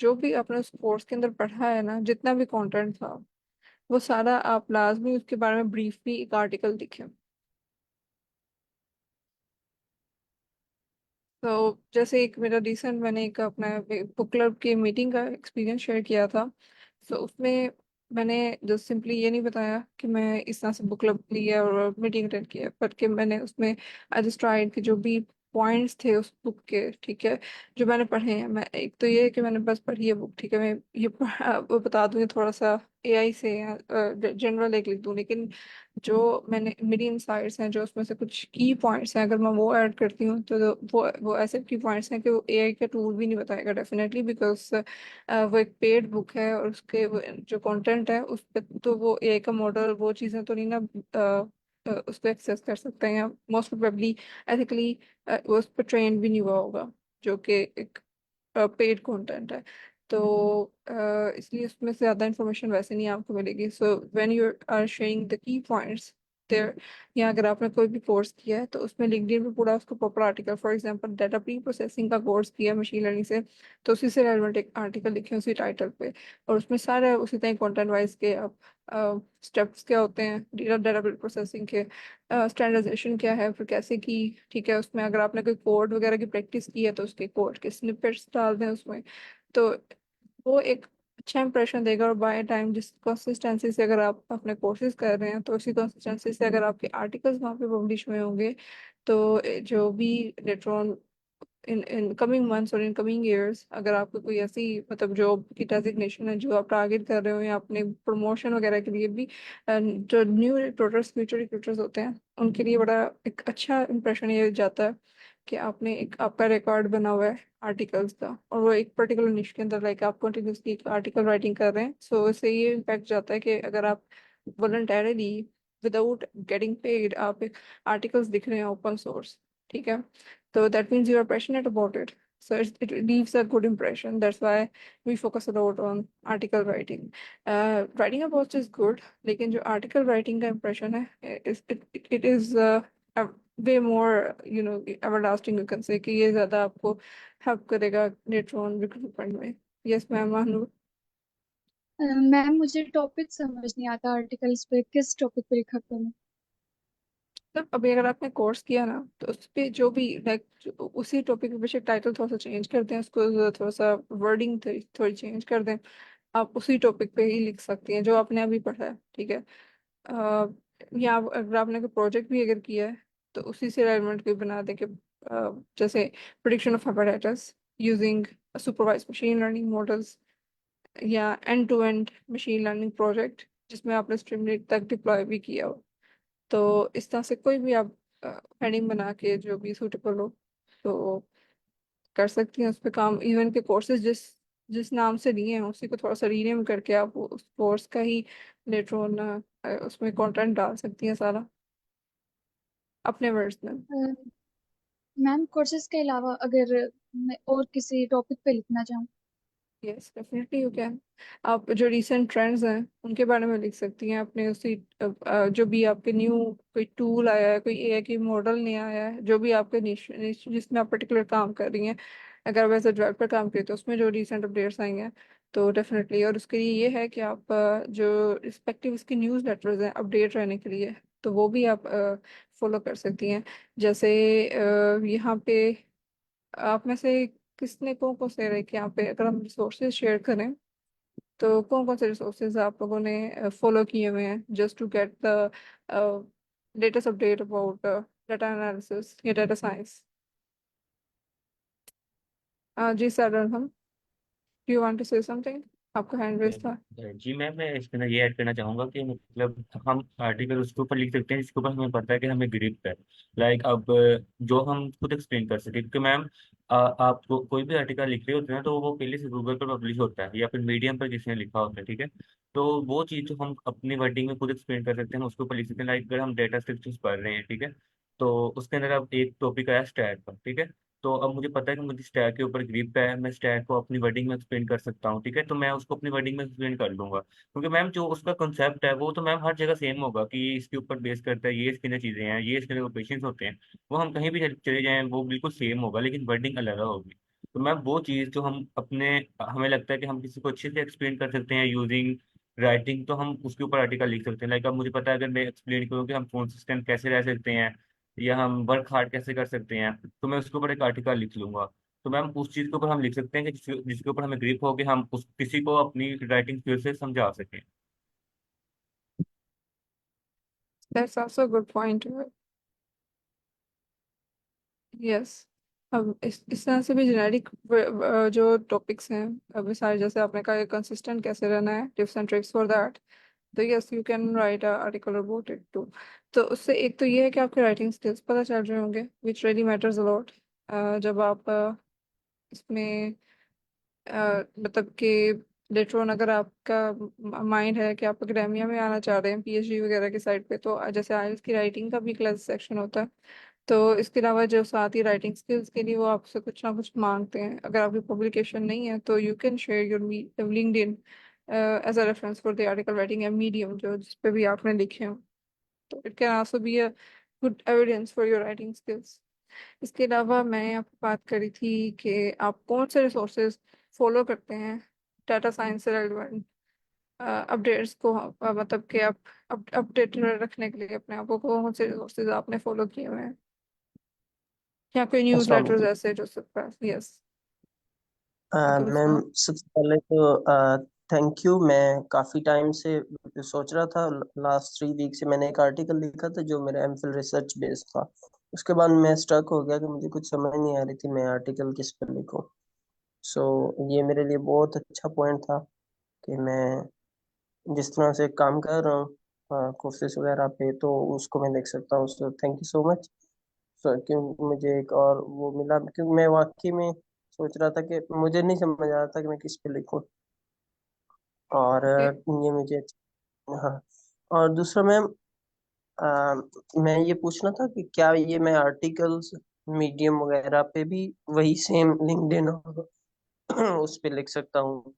जो भी आपने उस कोर्स के अंदर पढ़ा है ना, जितना भी कंटेंट था, वो सारा आप लाजमी उसके बारे में ब्रीफली एक आर्टिकल लिखें। तो जैसे एक मेरा रिसेंट मैंने एक अपना बुक क्लब की मीटिंग का एक्सपीरियंस शेयर किया था। तो उसमें मैंने जो सिंपली ये नहीं बताया कि मैं इस तरह से बुक क्लब ली है और मीटिंग अटेंड किया, बट कि मैंने उसमें आई जस्ट ट्राइड कि जो भी पॉइंट्स थे उस बुक के, ठीक है, जो मैंने पढ़े हैं। मैं एक तो ये है कि मैंने बस पढ़ी है बुक, ठीक है, मैं ये वो बता दूंगी थोड़ा सा एआई से जनरल एक लिख दूँ, लेकिन जो मैंने मेरी इंसाइट्स हैं, जो उसमें से कुछ की पॉइंट्स हैं, अगर मैं वो ऐड करती हूँ तो वो ऐसे की पॉइंट्स हैं कि वो एआई का टूल भी नहीं बताएगा डेफिनेटली, बिकॉज वो एक पेड बुक है और उसके जो कंटेंट है उस पे तो वो एआई का मॉडल वो चीज़ें तो नहीं ना उस पर एक्सेस कर सकते हैं, मोस्ट प्रोबेबली एथिकली वो उस पर ट्रेन भी नहीं हुआ होगा, जो कि एक पेड कंटेंट है। तो इसलिए उसमें से ज़्यादा इन्फॉर्मेशन वैसे नहीं आपको मिलेगी। So when you are sharing the key points there, या अगर आपने कोई भी कोर्स किया है तो उसमें लिंक्डइन पे पूरा उसका proper article, for example data pre processing का कोर्स किया मशीन लर्निंग से, तो उसी से रेलेवेंट एक आर्टिकल लिखे उसी टाइटल पे, और उसमें सारे उसी तरह कंटेंट वाइज के आप स्टेप्स क्या होते हैं डेटा डाटा प्री प्रोसेसिंग के, स्टैंडर्डाइजेशन क्या है, फिर कैसे की, ठीक है, उसमें अगर आपने कोई कोड वगैरह की प्रैक्टिस की है तो उसके कोड के स्निपेट्स डाल दें उसमें। तो वो एक अच्छा इंप्रेशन देगा, और बाय टाइम जिस कंसिस्टेंसी से अगर आप अपने कोर्सेज कर रहे हैं तो उसी कंसिस्टेंसी से अगर आपके आर्टिकल्स वहाँ पे पब्लिश हुए होंगे, तो जो भी later on in in coming months और इन कमिंग ईयर्स, अगर आपको कोई ऐसी मतलब जॉब की डेजिग्नेशन है जो आप टारगेट कर रहे हो, या अपने प्रमोशन वगैरह के लिए भी, जो न्यू रिक्रूटर्स फ्यूचर रिक्रूटर्स होते हैं उनके लिए बड़ा एक अच्छा इंप्रेशन ये जाता है कि आपने एक आपका रिकॉर्ड बना हुआ है आर्टिकल्स का, और वो एक पर्टिकुलर निश के अंदर लाइक आप कंटिन्यूसली एक आर्टिकल राइटिंग कर रहे हैं। सो इससे ये इम्पैक्ट जाता है कि अगर आप वॉलंटरली विदाउट गेटिंग पेड आप आर्टिकल्स लिख रहे हैं ओपन सोर्स, ठीक है, so that means you are passionate about it. So it leaves a good impression. That's why we focus a lot on article writing. Writing a post is good, लेकिन जो article writing का impression है, it is way more, everlasting you can say, कि ये ज़्यादा आपको help करेगा later on recruitment में। Yes, मैम मानू। मैम मुझे टॉपिक समझ नहीं आता, आर्टिकल्स पे किस टॉपिक पे लिखा करूँ? मतलब अभी अगर आपने कोर्स किया ना तो उस पे जो भी लाइक उसी टॉपिक पे बेशक टाइटल थोड़ा सा चेंज कर दें, उसको थोड़ा सा वर्डिंग थोड़ी चेंज कर दें, आप उसी टॉपिक पे ही लिख सकती हैं जो आपने अभी पढ़ा है, ठीक है। या अगर आपने कोई प्रोजेक्ट भी अगर किया है तो उसी से रेलेवेंट कोई बना दें कि जैसे prediction of hepatitis using supervised machine learning models, या end to end machine learning project जिसमें आपने स्ट्रीमलीट तक डिप्लॉय भी किया हो। तो इस तरह से कोई भी आप हेडिंग बना के जो भी सूटेबल हो तो कर सकती हैं उस पर काम। इवन के कोर्सेज जिस जिस नाम से लिए हैं उसी को थोड़ा सा रीनेम करके आप उस कोर्स का ही लेटर ऑन उसमें कंटेंट डाल सकती हैं सारा अपने वर्ड्स में। मैम कोर्सेज के अलावा अगर मैं और किसी टॉपिक पे लिखना चाहूँ? Yes definitely you can. आप जो रिसेंट ट्रेंड्स हैं उनके बारे में लिख सकती हैं अपने उसी जो भी आपके न्यू कोई टूल आया है, कोई एआई की मॉडल नया आया है, जो भी आपके निश जिसमें आप पर्टिकुलर काम कर रही हैं, अगर वैसे डेवलपर काम करिए तो उसमें जो रिसेंट अपडेट्स आई हैं तो डेफिनेटली। और उसके लिए ये है कि आप जो रिस्पेक्टिव इसकी न्यूज़ लेटर्स हैं अपडेट रहने के लिए, तो वो भी आप फॉलो कर सकती हैं। जैसे यहाँ पे आप में से किसने कौन कौन से लाइक यहाँ पे अगर हम रिसोर्सेज शेयर करें तो कौन कौन से रिसोर्सेज आप लोगों ने फॉलो किए हुए हैं just to get the latest update about data analysis या डाटा साइंस? जी सर, हम you want to say something, आपका हैंड रेस था। जी मैम, मैं इसके अंदर ये ऐड करना चाहूंगा कि मतलब हम आर्टिकल उसके ऊपर लिख सकते हैं जिसके ऊपर हमें पता है कि हमें ग्रिप है। लाइक अब जो हम खुद एक्सप्लेन कर सके, क्योंकि मैम आप कोई भी आर्टिकल लिख रहे होते हैं तो वो पहले से गूगल पर पब्लिश होता है या फिर मीडियम पर किसी ने लिखा होता है, ठीक है। तो वो चीज़ जो हम अपनी वर्डिंग में खुद एक्सप्लेन कर सकते हैं हम उसके ऊपर लिख सकते हैं। लाइक अगर हम डेटा स्ट्रक्चर्स पढ़ रहे हैं, ठीक है, तो उसके अंदर अब एक टॉपिक आया स्टैट पर, ठीक है। तो अब मुझे पता है कि मुझे स्टैक के ऊपर ग्रिप है, मैं स्टैक को अपनी वर्डिंग में एक्सप्लेन कर सकता हूँ, ठीक है, तो मैं उसको अपनी वर्डिंग में एक्सप्लेन कर लूंगा, क्योंकि मैम जो उसका कॉन्सेप्ट है वो तो मैम हर जगह सेम होगा कि ये इसके ऊपर बेस करता है, ये इसके अंदर चीजें हैं, ये इसके अंदर पेशेंस होते हैं, वो हम कहीं भी चले जाएं वो बिल्कुल सेम होगा, लेकिन वर्डिंग अलग होगी। तो मैम वो चीज़ जो हम अपने, हमें लगता है कि हम किसी को अच्छे से एक्सप्लेन कर सकते हैं यूजिंग राइटिंग, तो हम उसके ऊपर आर्टिकल लिख सकते हैं। लाइक अब मुझे पता है, अगर मैं एक्सप्लेन करूँ कि हम कंसिस्टेंट कैसे रह सकते हैं या हम वर्क हार्ड कैसे कर सकते हैं, तो मैं उसके ऊपर एक आर्टिकल लिख लूंगा। तो मैम उस चीज़ के ऊपर हम लिख सकते हैं कि जिसके ऊपर हमें ग्रिप हो कि हम उस किसी को अपनी राइटिंग स्किल से समझा सकें। That's also a good point. Yes. अब इस तरह से भी जेनेरिक जो टॉपिक्स हैं, अब सारे जैसे आपने कहा कंसिस्टेंट कैसे रहना है, tips and tricks for that, तो yes you can write a article about it too. तो उससे एक तो ये है कि आपके राइटिंग स्किल्स पता चल रहे होंगे विच रियली मैटर्स अलॉट। जब आप इसमें मतलब कि लेटर ऑन अगर आपका माइंड है कि आप एकेडेमिया में आना चाह रहे हैं पीएचडी वगैरह की साइड पे, तो जैसे आईएलटीएस की राइटिंग का भी क्लास सेक्शन होता है। तो इसके अलावा जो साथ ही राइटिंग स्किल्स के लिए वो आपसे कुछ ना कुछ मांगते हैं। अगर आपकी पब्लिकेशन नहीं है तो you can share your LinkedIn as a reference for the article writing, या मीडियम जो जिस पे भी आपने लिखे हो, तो it can also be a good evidence for your writing skills. इसके अलावा मैं आपको बात करी थी कि आप कौन से रिसोर्सेज फॉलो करते हैं डाटा साइंस से रेलिवेंट अपडेट्स को, मतलब कि आप अपडेटेड रखने के लिए अपने आप को कौन से रिसोर्सेज आपने फॉलो किए हुए हैं, या कोई न्यूज़ अस्सलाम लेटर्स वालेकुम। ऐसे जो सब पास। यस। वालेकुम मैम, अस्सलाम। सबसे पहले तो थैंक यू। मैं काफ़ी टाइम से सोच रहा था। लास्ट 3 वीक से मैंने एक आर्टिकल लिखा था जो मेरा एमफिल रिसर्च बेस्ड था। उसके बाद मैं स्टक हो गया कि मुझे कुछ समझ नहीं आ रही थी मैं आर्टिकल किस पर लिखूं। सो ये मेरे लिए बहुत अच्छा पॉइंट था कि मैं जिस तरह से काम कर रहा हूँ कोर्सेज वगैरह पे, तो उसको मैं देख सकता हूँ। So thank you so much. क्योंकि मुझे एक और वो मिला, क्योंकि मैं वाकई में सोच रहा था कि मुझे नहीं समझ आ रहा था कि मैं किस पे लिखूं। और ओके। ये मुझे, हाँ। और दूसरा मैम, मैं ये पूछना था कि क्या ये मैं आर्टिकल्स मीडियम वगैरह पे भी वही सेम लिंक्डइन उस पे लिख सकता हूँ?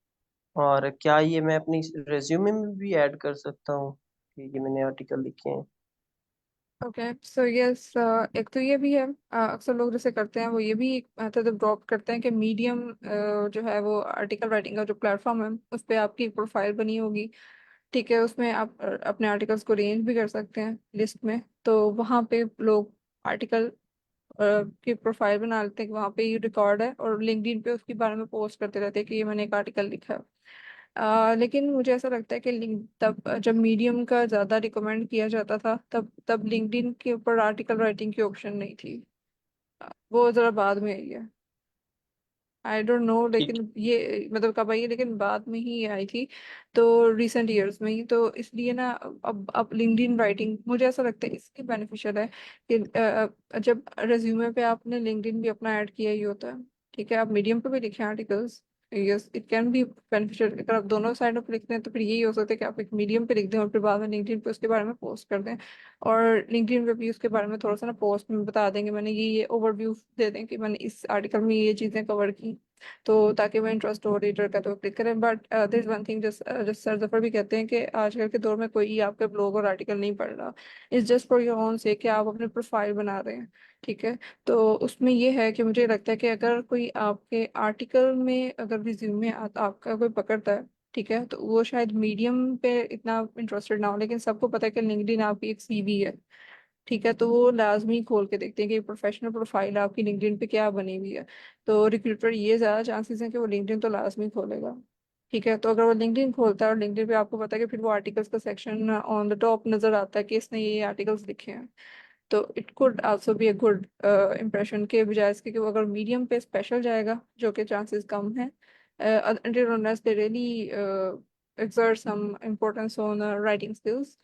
और क्या ये मैं अपनी रेज्यूमे में भी ऐड कर सकता हूँ कि ये मैंने आर्टिकल लिखे हैं? ओके सो यस, एक तो ये भी है, अक्सर लोग जैसे करते हैं वो ये भी एक मेथड ड्रॉप करते हैं कि मीडियम जो है वो आर्टिकल राइटिंग का जो प्लेटफॉर्म है उस पर आपकी प्रोफाइल बनी होगी। ठीक है, उसमें आप अपने आर्टिकल्स को रेंज भी कर सकते हैं लिस्ट में, तो वहाँ पे लोग आर्टिकल की प्रोफाइल बना लेते हैं कि वहाँ पे ये रिकॉर्ड है, और लिंक्डइन पे उसके बारे में पोस्ट करते रहते हैं कि ये मैंने एक आर्टिकल लिखा है। लेकिन मुझे ऐसा लगता है कि लिंक तब जब मीडियम का ज़्यादा रिकमेंड किया जाता था तब लिंक्डइन के ऊपर आर्टिकल राइटिंग की ऑप्शन नहीं थी। वो ज़रा बाद में आई है। आई डोंट नो, ठीक। लेकिन ये मतलब कब आई है, लेकिन बाद में ही आई थी, तो रिसेंट ईयर्स में ही। तो इसलिए ना अब लिंक्डइन राइटिंग मुझे ऐसा लगता है इसलिए बेनिफिशियल है कि जब रेज्यूमे पे आपने लिंक्डइन भी अपना ऐड किया ही होता है। ठीक है, आप मीडियम पे भी लिखे articles, yes it can be beneficial. अगर आप दोनों साइडों पे लिखते हैं तो फिर यही हो सकता है कि आप एक मीडियम पे लिख दें और फिर बाद में लिंक्डइन पे उसके बारे में पोस्ट कर दें, और लिंक्डइन पे भी उसके बारे में थोड़ा सा ना पोस्ट में बता देंगे, मैंने ये ओवरव्यू दे दें कि मैंने इस आर्टिकल में ये चीज़ें कवर की, तो ताकि वो इंटरेस्ट हो रीडर का तो क्लिक करें। But there is one thing, just sir Zafar भी कहते हैं कि आजकल के दौर में कोई आपके ब्लॉग और आर्टिकल नहीं पढ़ रहा, it's just for your own से कि आप अपने प्रोफाइल बना रहे हैं। ठीक है, तो उसमें ये है कि मुझे लगता है कि अगर कोई आपके आर्टिकल में अगर रिज्यूमे आपका कोई पकड़ता है, ठीक है, तो वो शायद मीडियम पे इतना इंटरेस्टेड ना हो, लेकिन सबको पता है कि लिंक्डइन आपकी एक सीवी है। ठीक है, तो वो लाजमी खोल के देखते हैं कि प्रोफेशनल प्रोफाइल आपकी लिंक्डइन पे क्या बनी हुई है। तो रिक्रूटर ये ज़्यादा चांसेस हैं कि वो लिंक्डइन तो लाजमी खोलेगा। ठीक है, तो अगर वो लिंक्डइन खोलता है और लिंक्डइन पे आपको पता है कि फिर वो आर्टिकल्स का सेक्शन ऑन द टॉप नजर आता है कि इसने ये आर्टिकल्स लिखे हैं, तो it could also be a good impression के बजाय इसके कि वो अगर मीडियम पे स्पेशल जाएगा, जो कि चांसेस कम हैं until unless they really exert some importance on writing skills।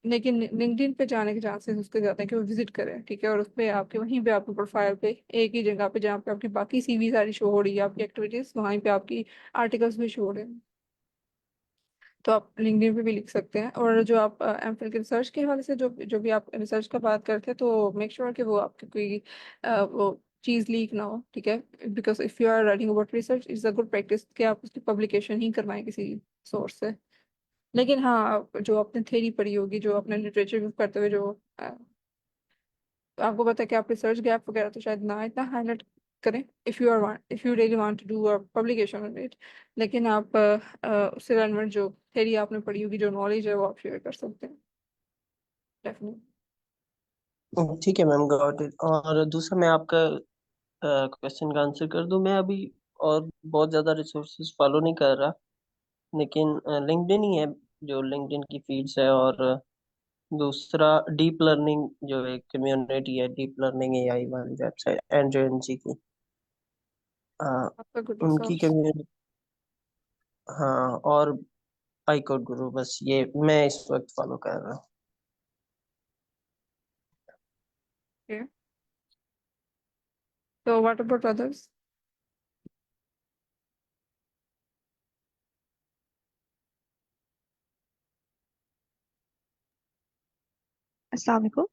लेकिन लिंक्डइन पे जाने के चांसेस उसके ज्यादा हैं कि वो विजिट करें। ठीक है, और उस पे आपके वहीं पे आपकी प्रोफाइल पे एक ही जगह पे जहाँ पे आपकी बाकी सीवी सारी शो हो रही है आपकी एक्टिविटीज, वहीं पे आपकी आर्टिकल्स भी शो हो रहे हैं। तो आप लिंक्डइन पे भी लिख सकते हैं। और जो आप एमफिल के रिसर्च के हवाले से जो जो भी आप रिसर्च का बात करते हैं, तो मेक श्योर कि वो आपकी कोई वो चीज़ लीक ना हो। ठीक है, because if you are writing about research is a good practice कि आप उसकी पब्लिकेशन ही करवाएं किसी सोर्स से। लेकिन हाँ, जो आपने थ्योरी पढ़ी होगी, जो आपने लिटरेचर यूज करते हुए जो आपको पता है कि आप रिसर्च गैप वगैरह तो शायद ना इतना हाईलाइट करें if you really want to do a publication on it. लेकिन आप उससे रेलेवेंट जो थ्योरी आपने पढ़ी होगी, जो नॉलेज है, वो आप शेयर कर सकते हैं डेफिनेटली। ठीक है मैम, गॉट इट। और दूसरा, मैं आपका क्वेश्चन का आंसर कर दूं। मैं अभी और बहुत ज़्यादा रिसोर्सेज फॉलो नहीं कर रहा, लेकिन लिंक्डइन ही है जो लिंक्डइन की फीड्स है। और दूसरा, डीप लर्निंग जो एक कम्युनिटी है, डीप लर्निंग एआई वाली वेबसाइट एनजेएनजी की, अ, आपका गुड उनकी रिसोर्स। कम्युनिटी। हाँ, और पाइकोड गुरु, बस ये मैं इस वक्त फॉलो कर रहा हूँ। तो what about others? Assalamu alaikum.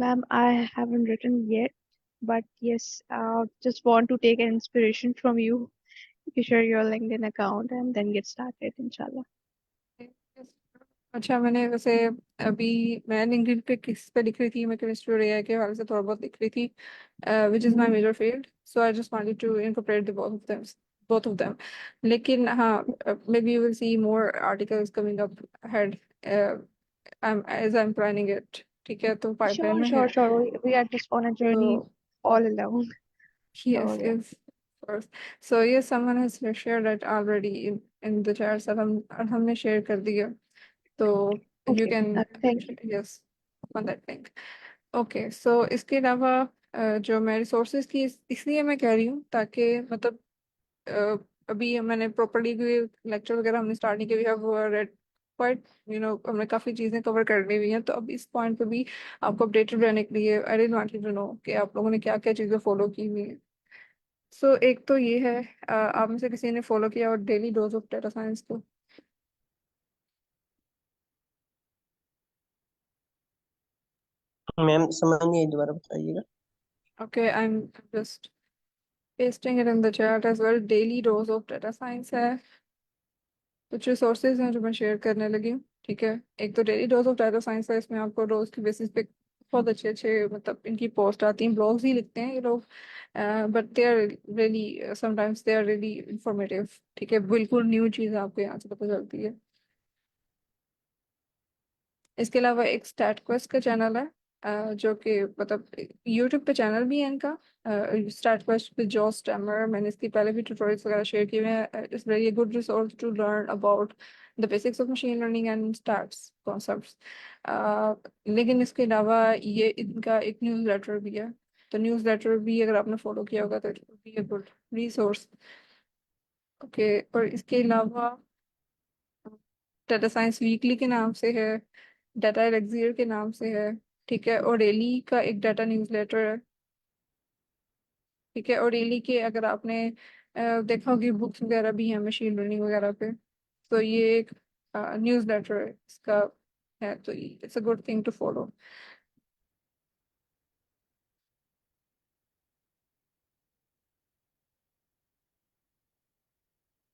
Ma'am, I haven't written yet, but yes, just want to take an inspiration from you. You share your LinkedIn account and then get started, inshallah. अच्छा, मैंने वैसे अभी मैं LinkedIn पे किस पे लिख रही थी, मैं केमिस्ट्री और एआई के हवाले से थोड़ा बहुत लिख रही थी, which is my major field, so I just wanted to incorporate the both of them. लेकिन हाँ, maybe you will see more articles coming up head, as I am planning it. ठीक है, तो पाइपलाइन Sure, में sure, है। sure. We are just on a journey तो all alone. So yes, yeah. yes, of course. So yes, someone has shared it already in the chat, sir हम हमने share कर दिया, तो you Okay. can Thank you. yes open that link. Okay, so इसके अलावा जो मैं resources की इसलिए मैं कह रही हूँ ताकि मतलब अ, अभी मैंने प्रॉपरली भी लेक्चर वगैरह हमने स्टार्ट नहीं किया, वी हैव रेड क्वाइट, हमने काफ़ी चीज़ें कवर कर ली हुई हैं। तो अब इस पॉइंट पे भी आपको अपडेटेड रहने के लिए I didn't want you to know कि आप लोगों ने क्या क्या चीज़ें फॉलो की हुई हैं। सो एक तो ये है, आप में से किसी ने फॉलो किया और daily dose of data science को? मैम समझ नहीं आई, दोबारा बताइएगा। Okay, I am just pasting it in the chat as well. Daily dose of data science है, कुछ रिसोर्सेज हैं जो मैं शेयर करने लगी हूँ। ठीक है, एक तो daily dose of data science है, इसमें आपको रोज की बेसिस पे बहुत अच्छे अच्छे मतलब इनकी पोस्ट आती हैं, ब्लॉग्स ही लिखते हैं ये लोग, but they are really sometimes they are really informative. ठीक है, बिल्कुल न्यू चीज़ आपको यहाँ से पता चलती है। इसके अलावा एक स्टैट क्वेस्ट का चैनल है, जो कि मतलब यूट्यूब पे चैनल भी है इनका, stat quest with Josh Starmer. मैंने इसकी पहले भी ट्यूटोरियल्स वगैरह शेयर किए हुए हैं। It's very good resource to learn about the basics of machine learning and stats concepts. लेकिन इसके अलावा ये इनका एक न्यूज़ लेटर भी है, तो न्यूज़ लेटर भी अगर आपने फॉलो किया होगा तो it will B a good resource. Okay, और इसके अलावा डाटा साइंस वीकली के नाम से है, डाटा एलेक्सियर के नाम से है। ठीक है, ओरेली का एक डाटा न्यूज़लेटर है। ठीक है, ओरेली के अगर आपने देखा होगी बुक्स वगैरह भी हैं मशीन लर्निंग वगैरह पे, तो ये एक न्यूज़लेटर है इसका, है तो it's a good thing to follow.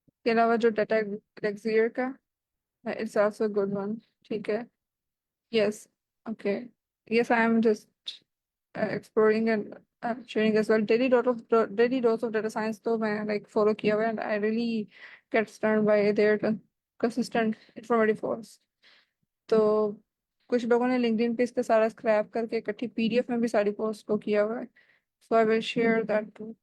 इसके अलावा जो डाटा एलेक्सियर का इट्स आल्सो गुड वन। ठीक है, yes, okay, yes I am just exploring and sharing as well. Daily dose of data science तो मैं like follow किया हुआ है, and I really get stunned by their consistent informative posts। तो कुछ लोगों ने लिंक्डइन पे इसका सारा स्क्रैप करके इकट्ठी पीडीएफ में भी सारी पोस्ट को किया हुआ है, so I will share that too.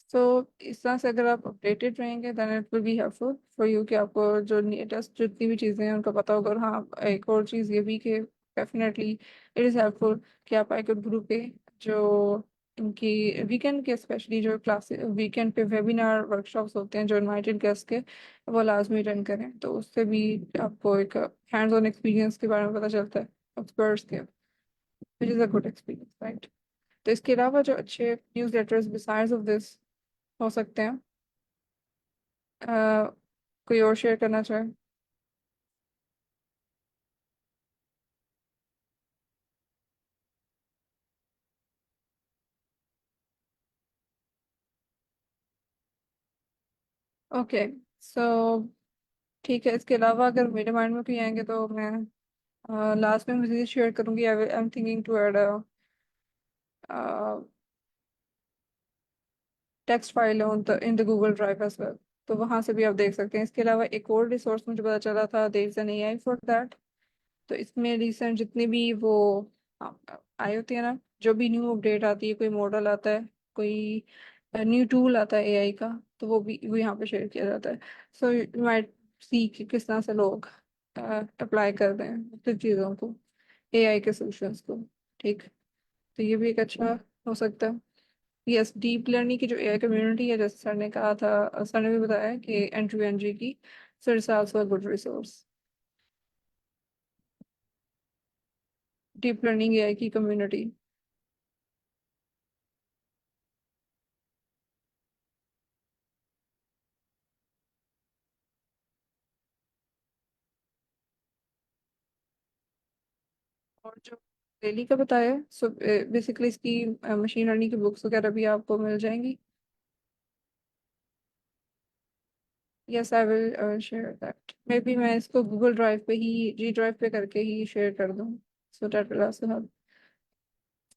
So इस तरह से अगर आप अपडेटेड रहेंगे then it will be helpful for you कि आपको जो लेटेस्ट जितनी भी चीज़ें हैं उनका पता होगा। और हाँ, एक और चीज़ ये भी कि डेफिनेटली इट इज़ हेल्पफुल कि आप आइकन ग्रुप पे जो इनकी वीकेंड के स्पेशली जो क्लासेस वीकेंड पे वेबिनार वर्कशॉप्स होते हैं जो इनवाइटेड गेस्ट के, वो लाजमी अटेंड करें, तो उससे भी आपको एक हैंड्स ऑन एक्सपीरियंस के बारे में पता चलता है एक्सपर्ट्स के, which is a good experience, right? तो इसके अलावा जो अच्छे news letters besides of this हो सकते हैं, अ, कोई और शेयर करना चाहे? ओके, सो ठीक है, इसके अलावा अगर मेरे माइंड में कोई आएंगे तो मैं लास्ट में मज़ीद शेयर करूँगी। I am thinking to add text file on the in the Google drive as well, तो वहाँ से भी आप देख सकते हैं। इसके अलावा एक और रिसोर्स मुझे पता चला था, there is an AI for that. तो इसमें रिसेंट जितनी भी वो आई होती है ना, जो भी न्यू अपडेट आती है, कोई मॉडल आता है, कोई न्यू टूल आता है एआई का, तो वो यहाँ पे शेयर किया जाता है। सो यू माइट सी कि किस तरह से लोग अप्लाई कर रहे हैं मुख्तलिफ चीज़ों को, एआई के सॉल्यूशंस को। ठीक, तो ये भी एक अच्छा हो सकता है। यस, डीप लर्निंग की जो एआई कम्युनिटी है, जैसे सर ने कहा था, सर ने भी बताया कि एंट्री एनजी की, so it's also a good resource, deep learning AI की कम्युनिटी। और जो डेली का बताया, सो बेसिकली इसकी मशीन लर्निंग की बुक्स वगैरह भी आपको मिल जाएंगी। Yes, I will share that. May be मैं इसको गूगल ड्राइव पे ही, जी ड्राइव पे करके ही शेयर कर दूँ, so that will also help.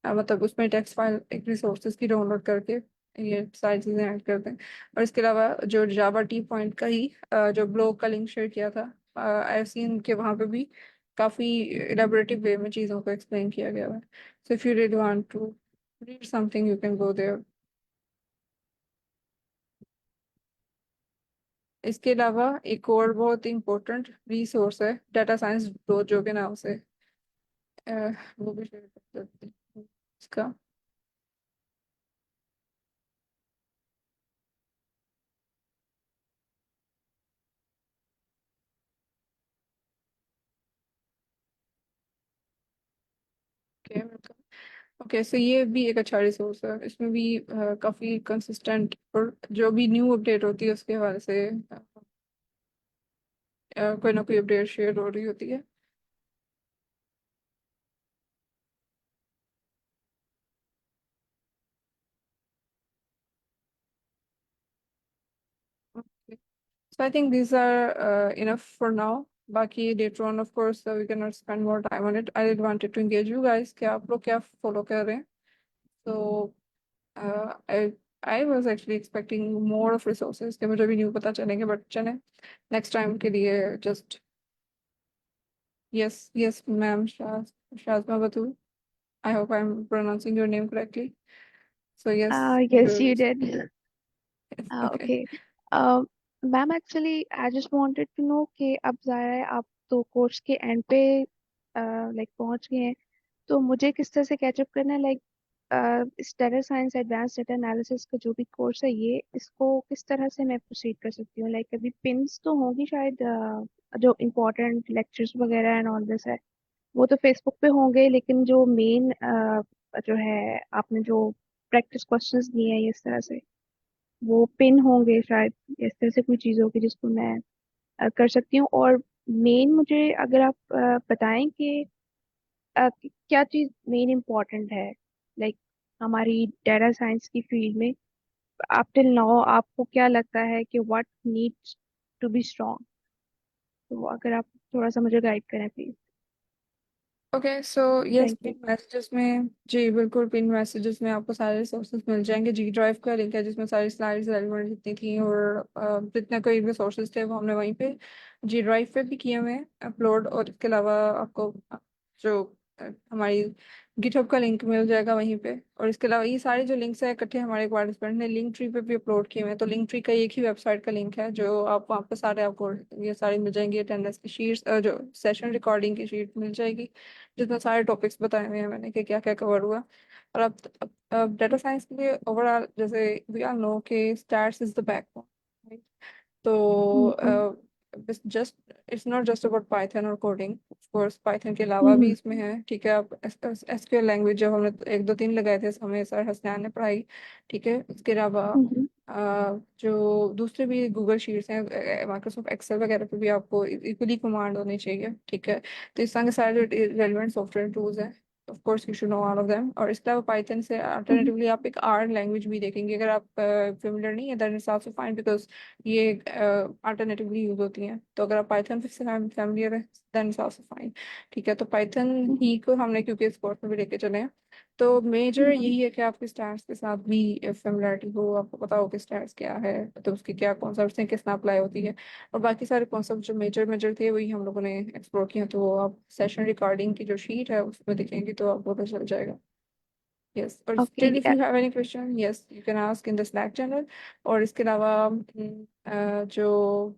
मतलब उसमें टेक्स्ट फाइल एक रिसोर्सेज की डाउनलोड करके ये सारी चीज़ें ऐड कर दें। और इसके अलावा जो जावा टी पॉइंट का ही जो ब्लॉग का लिंक शेयर किया था, आई हैव सीन के वहाँ पे भी काफ़ी इलेबोरेटिव वे में चीज़ों को एक्सप्लेन किया गया है। So if you really want to read something, you can go there. इसके अलावा एक और बहुत इम्पोर्टेंट रिसोर्स है, डाटा साइंस डोजो के नाम से। अ, वो भी शेयर कर सकते हैं इसका। ओके, ओके, सो ये भी एक अच्छा रिसोर्स है। इसमें भी काफ़ी कंसिस्टेंट और जो भी न्यू अपडेट होती है उसके हवाले से कोई ना कोई अपडेट शेयर हो रही होती है। So I think these are enough for now. बाकी later on of course we cannot spend more time on it. I did wanted to engage you guys कि आप लोग क्या फॉलो कर रहे हैं। So I was actually expecting more of resources कि मुझे भी न्यू पता चलेंगे, बट चले नेक्स्ट टाइम के लिए just. Yes, yes ma'am, Shazma Batool, I hope I'm pronouncing your name correctly. So yes, Yes, you yours. did. Yes, okay. Okay. Ma'am actually I just wanted to know कि अब ज़ाहिर है आप तो course के and पे लाइक पहुंच गए हैं, तो मुझे किस तरह से कैचअप करना है, लाइक इस data science advance data analysis का जो भी कोर्स है, ये इसको किस तरह से मैं प्रोसीड कर सकती हूँ? लाइक अभी पिन्स तो होंगी शायद, जो इम्पोर्टेंट लेक्चर्स वगैरह एंड ऑल दिस है वो तो फेसबुक पे होंगे, लेकिन जो मेन जो है आपने जो प्रैक्टिस क्वेश्चंस दिए हैं इस तरह से, वो पिन होंगे शायद, इस तरह से कोई चीज़ होगी जिसको मैं कर सकती हूँ। और मेन मुझे अगर आप बताएं कि क्या चीज़ मेन इम्पोर्टेंट है, लाइक हमारी डाटा साइंस की फील्ड में अप टिल नाउ आपको क्या लगता है कि what needs to be strong, तो अगर आप थोड़ा सा मुझे गाइड करें please. Okay, so yes, thank pin you. Messages में, जी बिल्कुल, पिन मैसेजेस में आपको सारे रिसोर्सेज मिल जाएंगे। जी ड्राइव का लिंक है जिसमें सारी स्लाइड्स रेलिवेंट जितनी थी और जितने कोई रिसोर्सेज थे वो हमने वहीं पे जी ड्राइव पे भी किए हुए हैं अपलोड। और इसके अलावा आपको जो हमारी गिटहब का लिंक मिल जाएगा वहीं पे। और इसके अलावा ये सारे जो लिंक्स हैं इकट्ठे हमारे पार्टिसिपेंट ने लिंक ट्री पे भी अपलोड किए हुए हैं। तो लिंक ट्री का एक ही वेबसाइट का लिंक है जो आप वहाँ पे सारे आपको ये सारी मिल जाएंगी। अटेंडेंस की शीट्स, जो सेशन रिकॉर्डिंग की शीट मिल जाएगी जिसमें सारे टॉपिक्स बताए हुए हैं मैंने कि क्या क्या कवर हुआ। और अब डाटा साइंस के लिए ओवरऑल, जैसे वी आल नो कि स्टैट्स इज द बैकबोन। हम्म तो just it's not just about Python और कोडिंग, ऑफ कोर्स पाइथन के अलावा भी हम्म इसमें है। ठीक है, अब एसक्यूएल लैंग्वेज जब हमने एक दो तीन लगाए थे हमें सर हसनैन ने पढ़ाई। ठीक है, इसके अलावा हम्म जो दूसरे भी गूगल शीट्स हैं, माइक्रोसॉफ्ट एक्सेल वगैरह पे भी आपको इक्वली कमांड होनी चाहिए। ठीक है, तो इस तरह के सारे जो रेलिवेंट सॉफ्टवेयर टूल्स हैं of course you should know all of them. और इसके अलावा पाइथन से अल्टरनेटिवली आप एक आर लैंग्वेज भी देखेंगे, अगर आप फेमिलियर नहीं है that is also fine, because ये अल्टरनेटिवली यूज होती हैं। तो अगर आप पाइथन से फेमिलियर है दैट इज आल्सो फाइन। ठीक है, तो पाइथन ही को हमने क्योंकि इस कोर्स में भी लेके चले हैं, तो मेजर यही है कि आपके स्टैट्स के साथ भी फेमिलियरिटी हो, आपको पता हो कि स्टैट्स क्या है, तो उसकी क्या कॉन्सेप्ट्स हैं, किस में अप्लाई होती है। और बाकी सारे कॉन्सेप्ट जो मेजर मेजर थे वही हम लोगों ने एक्सप्लोर किया, तो वो आप सेशन रिकॉर्डिंग की जो शीट है उसमें देखेंगे तो आपको पता चल जाएगा। यस, और okay. Still if you have any question yes you can ask in the slack channel. और इसके अलावा जो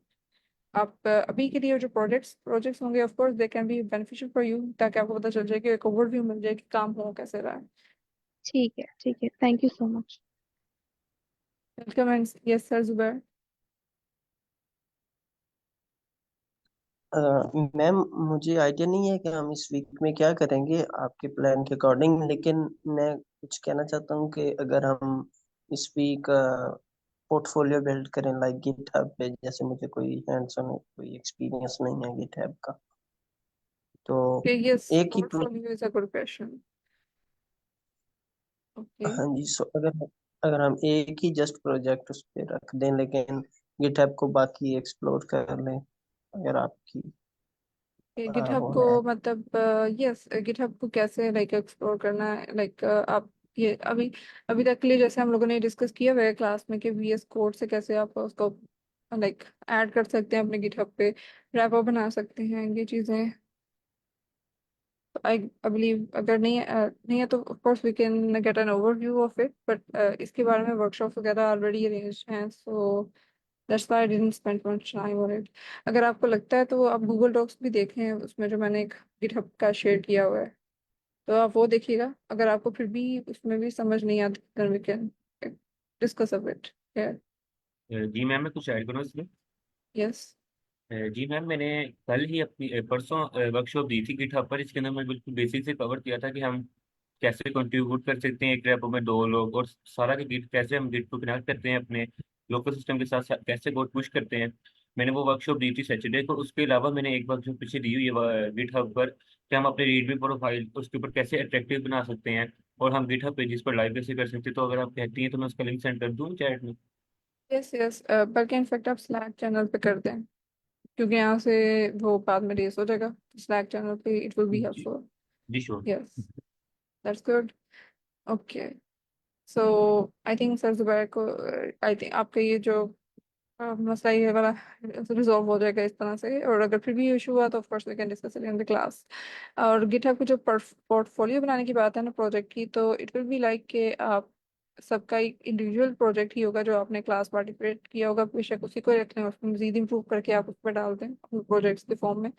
आप अभी के लिए जो प्रोजेक्ट्स प्रोजेक्ट्स होंगे of course they can be beneficial for you, ताकि आपको पता चल जाए कि एक ओवरव्यू मिल जाए कि काम हो कैसे रहा है। ठीक है, ठीक है, thank you so much. Welcome and yes sir Zubair. Ma'am, मुझे आइडिया नहीं है कि हम इस वीक में क्या करेंगे आपके प्लान के अकॉर्डिंग, लेकिन मैं कुछ कहना चाहता हूँ कि अगर हम इस वीक पोर्टफोलियो बिल्ड करें लाइक गिटहब पे, जैसे मुझे कोई हैंड्स ऑन कोई एक्सपीरियंस नहीं है गिटहब का, तो Okay, yes, एक ही portfolio is a good question. Okay. हाँ जी, सो अगर हम एक ही जस्ट प्रोजेक्ट उस पे रख दें, लेकिन गिटहब को बाकी एक्सप्लोर कर लें, अगर आपकी गिटहब वो को है। मतलब यस गिटहब को कैसे लाइक एक्सप्लोर करना है, लाइक आप ये अभी अभी तक के लिए जैसे हम लोगों ने डिस्कस किया हुआ है क्लास में कि वीएस कोड से कैसे आप उसको लाइक ऐड कर सकते हैं अपने गिटहब पे, रैपर बना सकते हैं, ये चीज़ें। आई आई बिलीव अगर नहीं है तो of course we can get an overview of it, but इसके बारे में वर्कशॉप वगैरह ऑलरेडी अरेंज हैं, so that's why I didn't spend much time on it. अगर आपको लगता है तो आप गूगल डॉक्स भी देखें, उसमें जो मैंने एक गिटहब का शेयर किया हुआ है, तो आप वो देखिएगा। अगर आपको फिर भी उसमें भी समझ नहीं आती then we can discuss a bit. जी मैम, मैं कुछ ऐड करूँ इसमें। यस जी मैम, मैंने कल ही अपनी परसों वर्कशॉप दी थी गिटहब पर। इसके अंदर मैं बिल्कुल बेसिक से कवर किया था कि हम कैसे कंट्रीब्यूट कर सकते हैं एक रेपो में दो लोग, और सारा के गिट कैसे हम गिट को कनेक्ट करते हैं अपने लोकल सिस्टम के साथ, कैसे कोड पुश करते हैं। मैंने वो वर्कशॉप दी थी सैटरडे को। उसके अलावा मैंने एक वर्कशॉप पीछे दी हुई है गिटहब पर कि हम अपने रीडमी प्रोफाइल उसके ऊपर कैसे अट्रैक्टिव बना सकते हैं, और हम गिटहब पेजेस पर लाइव कैसे कर सकते हैं। तो अगर आप कहती हैं तो मैं उसका लिंक सेंड कर दूँ चैट में। यस यस, बल्कि इनफेक्ट आप स्लैक चैनल पे कर दें, क्योंकि यहाँ से वो बाद में रेस हो जाएगा स्लैक चैनल पे, इट विल बी जी हेल्पफुल। जी sure. Yes, that's good. Okay, so I think sir Zubair को आई थिंक आपका ये जो मसला ये वाला रिजॉल्व हो जाएगा इस तरह से। और अगर फिर भी इशू हुआ तो of course we can discuss it in the class. और गिटहब की जो पोर्टफोलियो बनाने की बात है ना प्रोजेक्ट की, तो इट विल बी लाइक कि आप सबका एक इंडिविजुअल प्रोजेक्ट ही होगा जो आपने क्लास पार्टिसिपेट किया होगा, बेशक उसी को रख लें, उसमें मजीद इंप्रूव करके आप उस पर डाल दें अपने प्रोजेक्ट्स के फॉर्म में,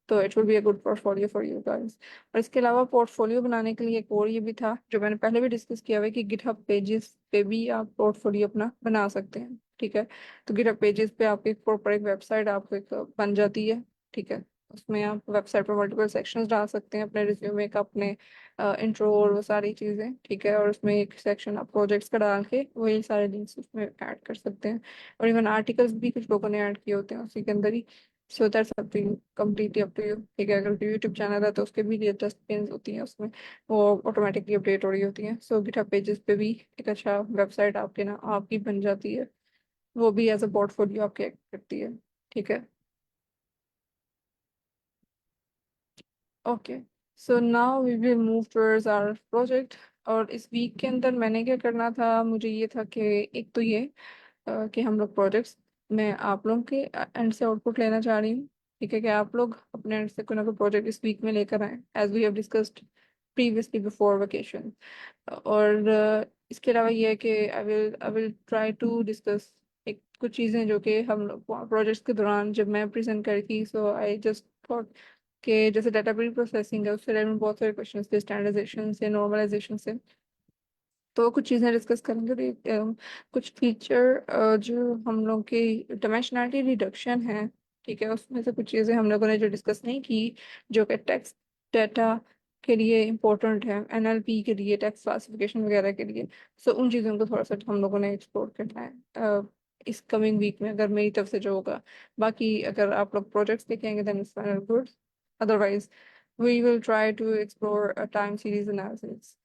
तो it will B a good portfolio for you guys. और इसके अलावा पोर्टफोलियो बनाने के लिए एक और ये भी था जो मैंने पहले भी डिस्कस किया हुआ है कि गिटहब पेजेस पे भी आप पोर्टफोलियो अपना बना सकते हैं। ठीक है, तो गिटहब पेजेस पे आपकी एक प्रॉपर एक वेबसाइट आपको एक बन जाती है। ठीक है, उसमें आप वेबसाइट पर मल्टीपल सेक्शंस डाल सकते हैं अपने रिज्यूमे का, अपने इंट्रो और वो सारी चीज़ें। ठीक है, और उसमें एक सेक्शन आप प्रोजेक्ट्स का डाल के वही सारे लिंक्स उसमें ऐड कर सकते हैं। और इवन आर्टिकल्स भी कुछ लोगों ने ऐड किए होते हैं उसी के अंदर ही। So that's up to you, completely up to you. ठीक है, अगर यूट्यूब चैनल है तो उसके भी लेटेस्ट पिन्स होती हैं उसमें, वो ऑटोमेटिकली अपडेट हो रही होती हैं। सो गिटहब पेजेस पे भी एक अच्छा वेबसाइट आपके ना आपकी बन जाती है, वो भी एज अ पोर्टफोलियो आपके act करती है। ठीक है, okay, so now we will move towards our project. और इस वीक के अंदर मैंने क्या करना था, मुझे ये था कि एक तो ये कि हम लोग प्रोजेक्ट्स मैं आप लोगों के एंड से आउटपुट लेना चाह रही हूँ। ठीक है, कि आप लोग अपने एंड से कोई ना कोई प्रोजेक्ट इस वीक में लेकर आए as we have discussed previously before vacation. और इसके अलावा ये है कि I will try to discuss एक कुछ चीज़ें जो कि हम लोग प्रोजेक्ट्स के दौरान जब मैं प्रेजेंट करी थी, सो आई जस्ट थॉट कि जैसे डाटा प्री प्रोसेसिंग है उससे रिलेटेड बहुत सारे क्वेश्चन थे, स्टैंडर्डाइजेशन से, नॉर्मलाइजेशन से, तो कुछ चीज़ें डिस्कस करेंगे। कुछ फीचर जो हम लोग की डायमेंशनलिटी रिडक्शन है, ठीक है, उसमें से कुछ चीज़ें हम लोगों ने जो डिस्कस नहीं की, जो कि टेक्स्ट डाटा के लिए इम्पोर्टेंट है, एनएलपी के लिए, टेक्स्ट क्लासिफिकेशन वगैरह के लिए। सो उन चीज़ों को थोड़ा सा हम लोगों ने एक्सप्लोर करना है इस कमिंग वीक में, अगर मेरी तरफ से जो होगा। बाकी अगर आप लोग प्रोजेक्ट्स देखेंगे then it's good, otherwise we will try to explore a time series analysis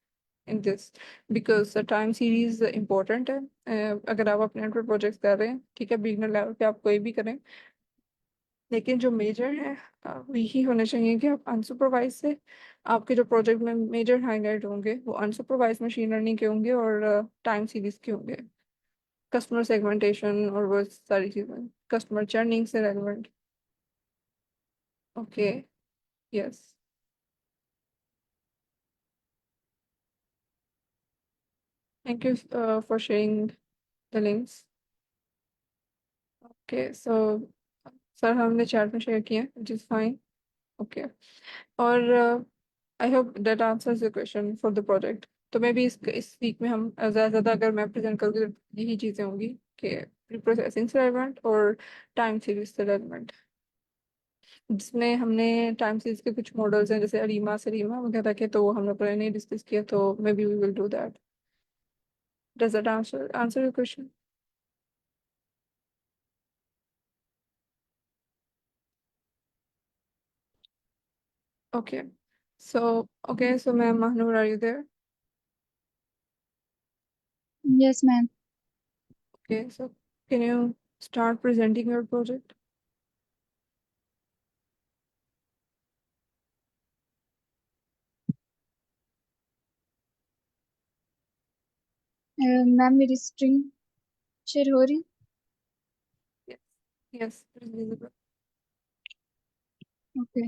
in this because the time series important है। अगर आप अपने पर प्रोजेक्ट कर रहे हैं, ठीक है, बिगनर लेवल पे आप कोई भी करें, लेकिन जो मेजर है वही होने चाहिए कि आप अनसुपरवाइज से, आपके जो प्रोजेक्ट में मेजर हाईलाइट होंगे वो अनसुपरवाइज मशीन लर्निंग के होंगे और टाइम सीरीज के होंगे, कस्टमर सेगमेंटेशन और वो सारी चीज़ें कस्टमर चर्निंग से relevant. Okay, yes, thank you for sharing the links. Okay, so sir हमने चैट में शेयर किया, विच इज़ फाइन। ओके, और I hope that answers your question for the project. तो मैं भी इस वीक में हम ज़्यादा से ज़्यादा अगर मैं प्रेजेंट करूँगी तो यही चीज़ें होंगी कि प्री प्रोसेसिंग से रेलेवेंट और टाइम सीरीज से रेलेवेंट, जिसमें हमने टाइम सीरीज के कुछ मॉडल्स हैं जैसे अरीमा सरीमा वगैरह के, तो हम लोगों ने नहीं डिस्कस किया, तो maybe we will do that. Does that answer your question? Okay, so ma'am Mahnur, are you there? Yes, ma'am. Okay, so can you start presenting your project? Ma'am मेरी स्क्रीन शेयर हो रही? Yes, yes, it is visible. Okay.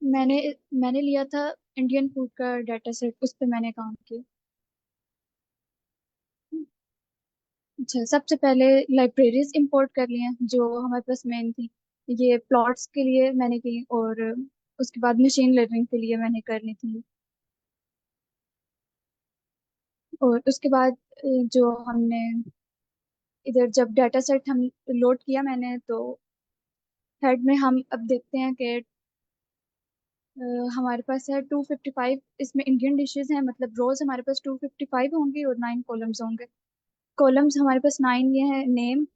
मैंने मैंने लिया था Indian food का data set, उस पर मैंने काम किया। अच्छा, सबसे पहले लाइब्रेरीज इंपोर्ट कर लिए जो हमारे पास मेन थी। ये प्लॉट्स के लिए मैंने की, और उसके बाद मशीन लर्निंग के लिए मैंने करनी थी। और उसके बाद जो हमने इधर जब डाटा सेट हम लोड किया मैंने, तो हेड में हम अब देखते हैं कि हमारे पास है 255, इसमें इंडियन डिशेज हैं, मतलब रोज हमारे पास 255 होंगी और 9 कॉलम्स होंगे। कॉलम्स हमारे पास 9 ये है, नेम,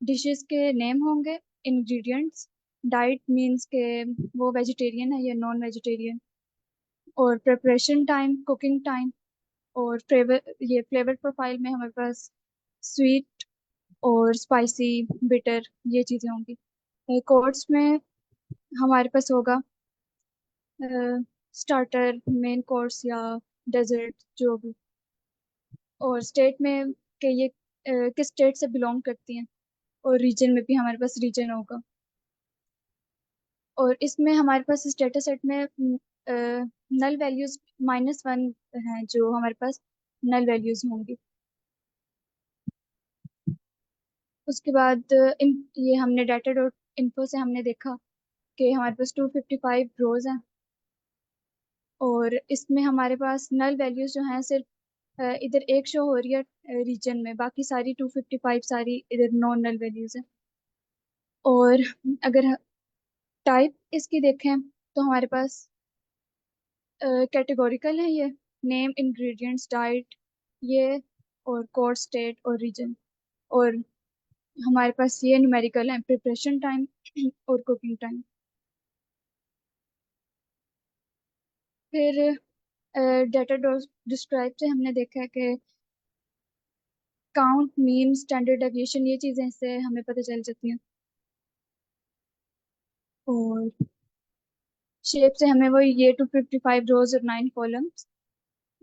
डिशेस के नेम होंगे, इंग्रेडिएंट्स, डाइट मींस के वो वेजिटेरियन है या नॉन वेजिटेरियन, और प्रिपरेशन टाइम, कुकिंग टाइम, और फ्लेवर, ये फ्लेवर प्रोफाइल में हमारे पास स्वीट और स्पाइसी, बिटर, ये चीज़ें होंगी। कोर्स में हमारे पास होगा स्टार्टर, मेन कोर्स या डेजर्ट जो भी, और स्टेट में के ये किस स्टेट से बिलोंग करती हैं, और रीजन में भी हमारे पास रीजन होगा। और इसमें हमारे पास इस डेटा सेट में नल वैल्यूज -1 हैं, जो हमारे पास नल वैल्यूज होंगी। उसके बाद ये हमने डाटा डॉट इन्फो से हमने देखा कि हमारे पास 255 रोज हैं, और इसमें हमारे पास नल वैल्यूज जो हैं सिर्फ इधर एक शो हो रही है रीजन में, बाकी सारी 255 सारी इधर नॉन नल वैल्यूज हैं। और अगर टाइप इसकी देखें तो हमारे पास कैटेगोरिकल है ये, नेम, इंग्रेडिएंट्स, डाइट, ये, और कोर्स, स्टेट और रीजन। और हमारे पास ये न्यूमेरिकल है, प्रिपरेशन टाइम और कुकिंग टाइम। फिर डाटा डिस्क्राइब से हमने देखा है कि काउंट, मीन, स्टैंडर्ड डेविएशन, ये चीज़ें इससे हमें पता चल जाती हैं। और शेप से हमें वो ये 255 रोज और 9 कॉलम्स,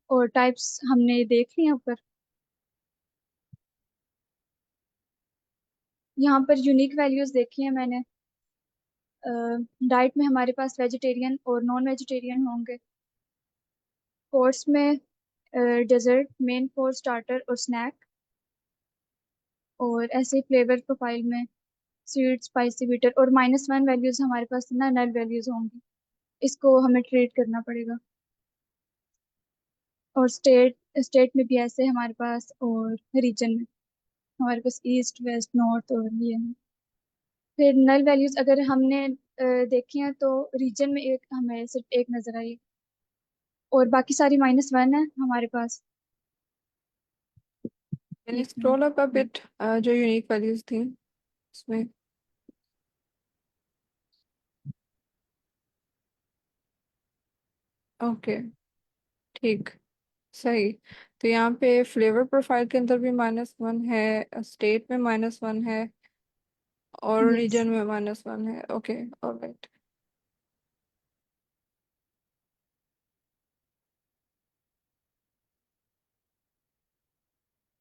और टाइप्स हमने देख लिया ऊपर। यहाँ पर यूनिक वैल्यूज देखी है मैंने। डाइट में हमारे पास वेजिटेरियन और नॉन वेजिटेरियन होंगे। कोर्स में डेजर्ट, मेन कोर्स, स्टार्टर और स्नैक, और ऐसे फ्लेवर प्रोफाइल में स्वीट, स्पाइसी, बिटर, और -1 वैल्यूज हमारे पास ना नल वैल्यूज होंगी, इसको हमें ट्रीट करना पड़ेगा। और स्टेट स्टेट में भी ऐसे हमारे पास, और रीजन में हमारे पास ईस्ट, वेस्ट, नॉर्थ और ये है। फिर नल वैल्यूज अगर हमने देखी हैं तो रीजन में एक हमें सिर्फ एक नजर आई, और बाकी सारी -1 है हमारे पास। Can you एक minute. scroll up a bit जो यूनिक वैल्यूज थी उसमें? ओके, ठीक, सही। तो यहाँ पे फ्लेवर प्रोफाइल के अंदर भी -1 है, स्टेट में -1 है, और यस। रीजन में -1 है। Okay, alright.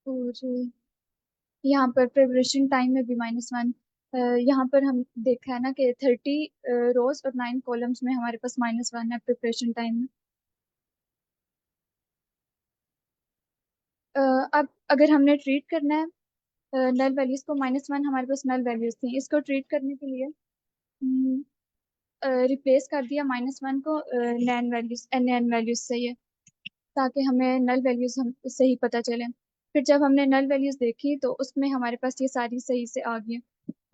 और यहाँ पर प्रिपरेशन टाइम में भी -1। यहाँ पर हम देखा है ना कि 30 रोज और 9 कॉलम्स में हमारे पास -1 है प्रिपरेशन टाइम में। अब अगर हमने ट्रीट करना है नल वैल्यूज को, -1 हमारे पास नल वैल्यूज थी, इसको ट्रीट करने के लिए रिप्लेस कर दिया -1 को नैन वैल्यूज nn वैल्यूज से, ये ताकि हमें नल वैल्यूज हम सही पता चले। फिर जब हमने नल वैल्यूज देखी तो उसमें हमारे पास ये सारी सही से आ गई।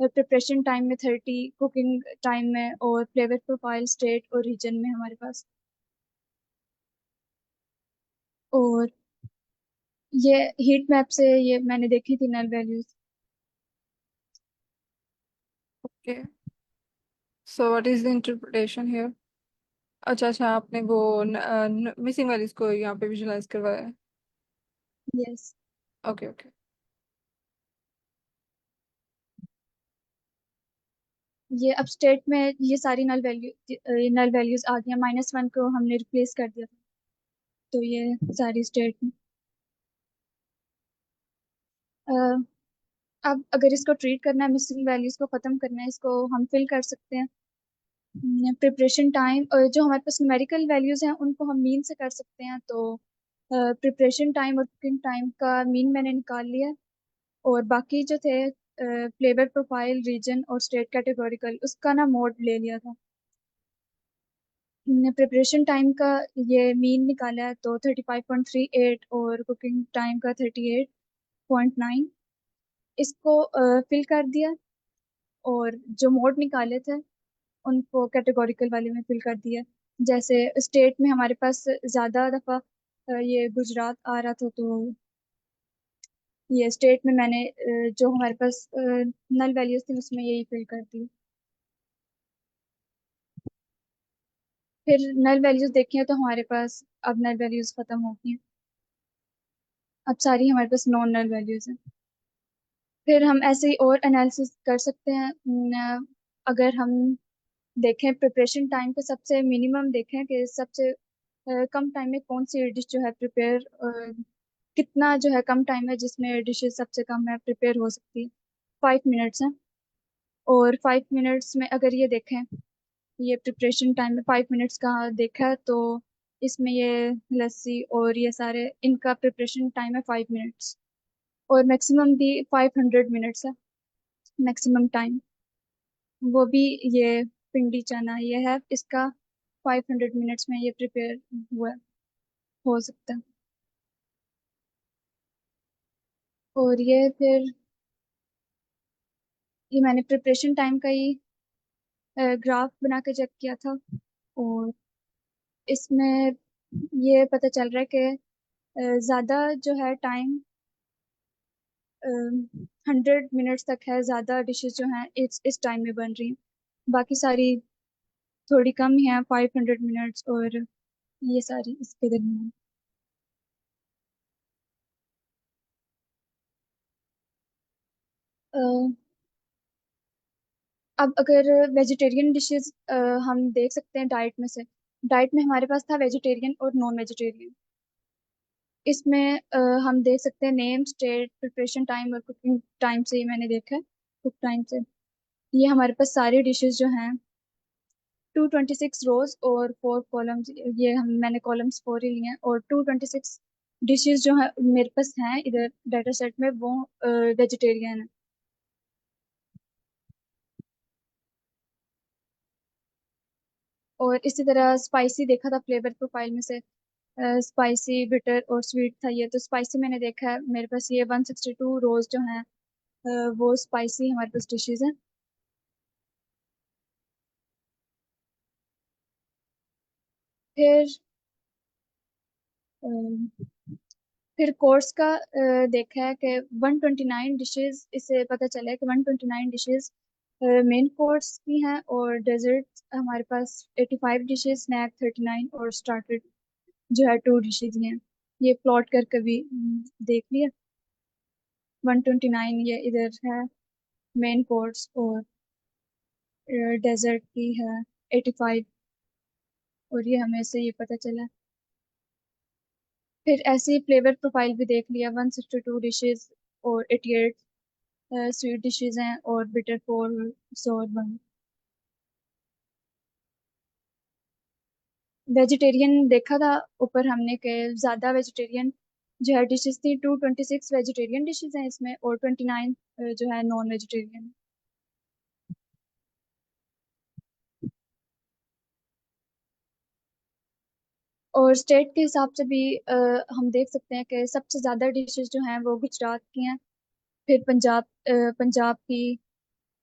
और प्रिपरेशन टाइम में 30, कुकिंग टाइम में, और फ्लेवर प्रोफाइल, स्टेट और रीजन में हमारे पास। और ये हीट मैप से ये मैंने देखी थी null values. Okay, so what is the interpretation here? अच्छा अच्छा, आपने वो मिसिंग वैल्यूज को यहाँ पे विजुलाइज करवाया है। यस। Okay okay. ये अब स्टेट में ये सारी नल वैल्यूज आ गई, -1 को हमने रिप्लेस कर दिया था, तो ये सारी स्टेट में। अब अगर इसको ट्रीट करना है, मिसिंग वैल्यूज को खत्म करना है, इसको हम फिल कर सकते हैं। प्रिपरेशन टाइम और जो हमारे पास न्यूमेरिकल वैल्यूज हैं उनको हम मीन से कर सकते हैं। तो प्रिपरेशन टाइम और कुकिंग टाइम का मीन मैंने निकाल लिया है, और बाकी जो थे फ्लेवर प्रोफाइल, रीजन और स्टेट कैटेगोरिकल, उसका ना मोड ले लिया था। प्रिपरेशन टाइम का ये मीन निकाला है, तो 35.38, और कुकिंग टाइम का 38.9, इसको फिल कर दिया। और जो मोड निकाले थे उनको कैटेगोरिकल वाले में फिल कर दिया। जैसे स्टेट में हमारे पास ज़्यादा दफ़ा ये गुजरात आ रहा था, तो ये स्टेट में मैंने जो हमारे पास नल वैल्यूज थी उसमें यही फिल कर दी। फिर नल वैल्यूज देखे हैं तो हमारे पास अब नल वैल्यूज खत्म हो गई हैं। अब सारी हमारे पास नॉन नल वैल्यूज हैं। फिर हम ऐसे ही और एनालिसिस कर सकते हैं। अगर हम देखें प्रिपरेशन टाइम को, सबसे मिनिमम देखें कि सबसे कम टाइम में कौन सी डिश जो है प्रिपेयर, कितना जो है कम टाइम है जिसमें डिशेज सबसे कम है प्रिपेयर हो सकती है। 5 मिनट्स है। और 5 मिनट्स में अगर ये देखें, ये प्रिपरेशन टाइम में 5 मिनट्स का देखा है, तो इसमें ये लस्सी और ये सारे इनका प्रिपरेशन टाइम है 5 मिनट्स। और मैक्सिमम भी 500 मिनट्स है मैक्सिमम टाइम। वो भी ये पिंडी चना ये है, इसका 500 मिनट्स में ये प्रिपेयर हुआ हो सकता है। और ये फिर ये मैंने प्रिपरेशन टाइम का ही ग्राफ बना के चेक किया था। और इसमें ये पता चल रहा है कि ज़्यादा जो है टाइम 100 मिनट्स तक है, ज़्यादा डिशेस जो हैं इस टाइम में बन रही हैं। बाकी सारी थोड़ी कम ही हैं, 500 मिनट्स, और ये सारी इसके दरमियान। अ, अब अगर वेजिटेरियन डिशेस हम देख सकते हैं डाइट में से। डाइट में हमारे पास था वेजिटेरियन और नॉन वेजिटेरियन। इसमें हम देख सकते हैं नेम, स्टेट, प्रिपरेशन टाइम और कुकिंग टाइम से ही मैंने देखा है, कुक टाइम से। ये हमारे पास सारी डिशेस जो हैं 226 रोज और 4 कॉलम्स, ये हम मैंने कॉलम्स 4 ही लिए हैं, और 226 डिशेस जो है मेरे पास हैं इधर डाटा सेट में, वो वेजिटेरियन है। और इसी तरह स्पाइसी देखा था फ्लेवर प्रोफाइल में से, स्पाइसी, बिटर और स्वीट था ये। तो स्पाइसी मैंने देखा है मेरे पास ये 162 रोज जो हैं वो स्पाइसी हमारे पास डिशेज हैं। फिर अ, फिर कोर्स का देखा है कि 129 डिशेज, इससे पता चला है कि 129 डिशेज मेन कोर्स भी हैं और डेजर्ट हमारे पास 85 डिशेस, स्नैक 39 और स्टार्टर जो है 2 डिशेज हैं। ये प्लॉट कर कभी देख लिया। 129 ये इधर है मेन कोर्स और डेजर्ट की है 85, और ये हमें से ये पता चला। फिर ऐसे ही फ्लेवर प्रोफाइल भी देख लिया। 162 डिशेज और 88 स्वीट डिशेज हैं और बिटर 4 सोर 1। वेजिटेरियन देखा था ऊपर हमने के ज़्यादा वेजिटेरियन जो है डिशेस थी। 226 वेजिटेरियन डिशेज हैं इसमें और 29 जो है नॉन वेजिटेरियन। और स्टेट के हिसाब से भी हम देख सकते हैं कि सबसे ज़्यादा डिशेस जो हैं वो गुजरात की हैं, फिर पंजाब की,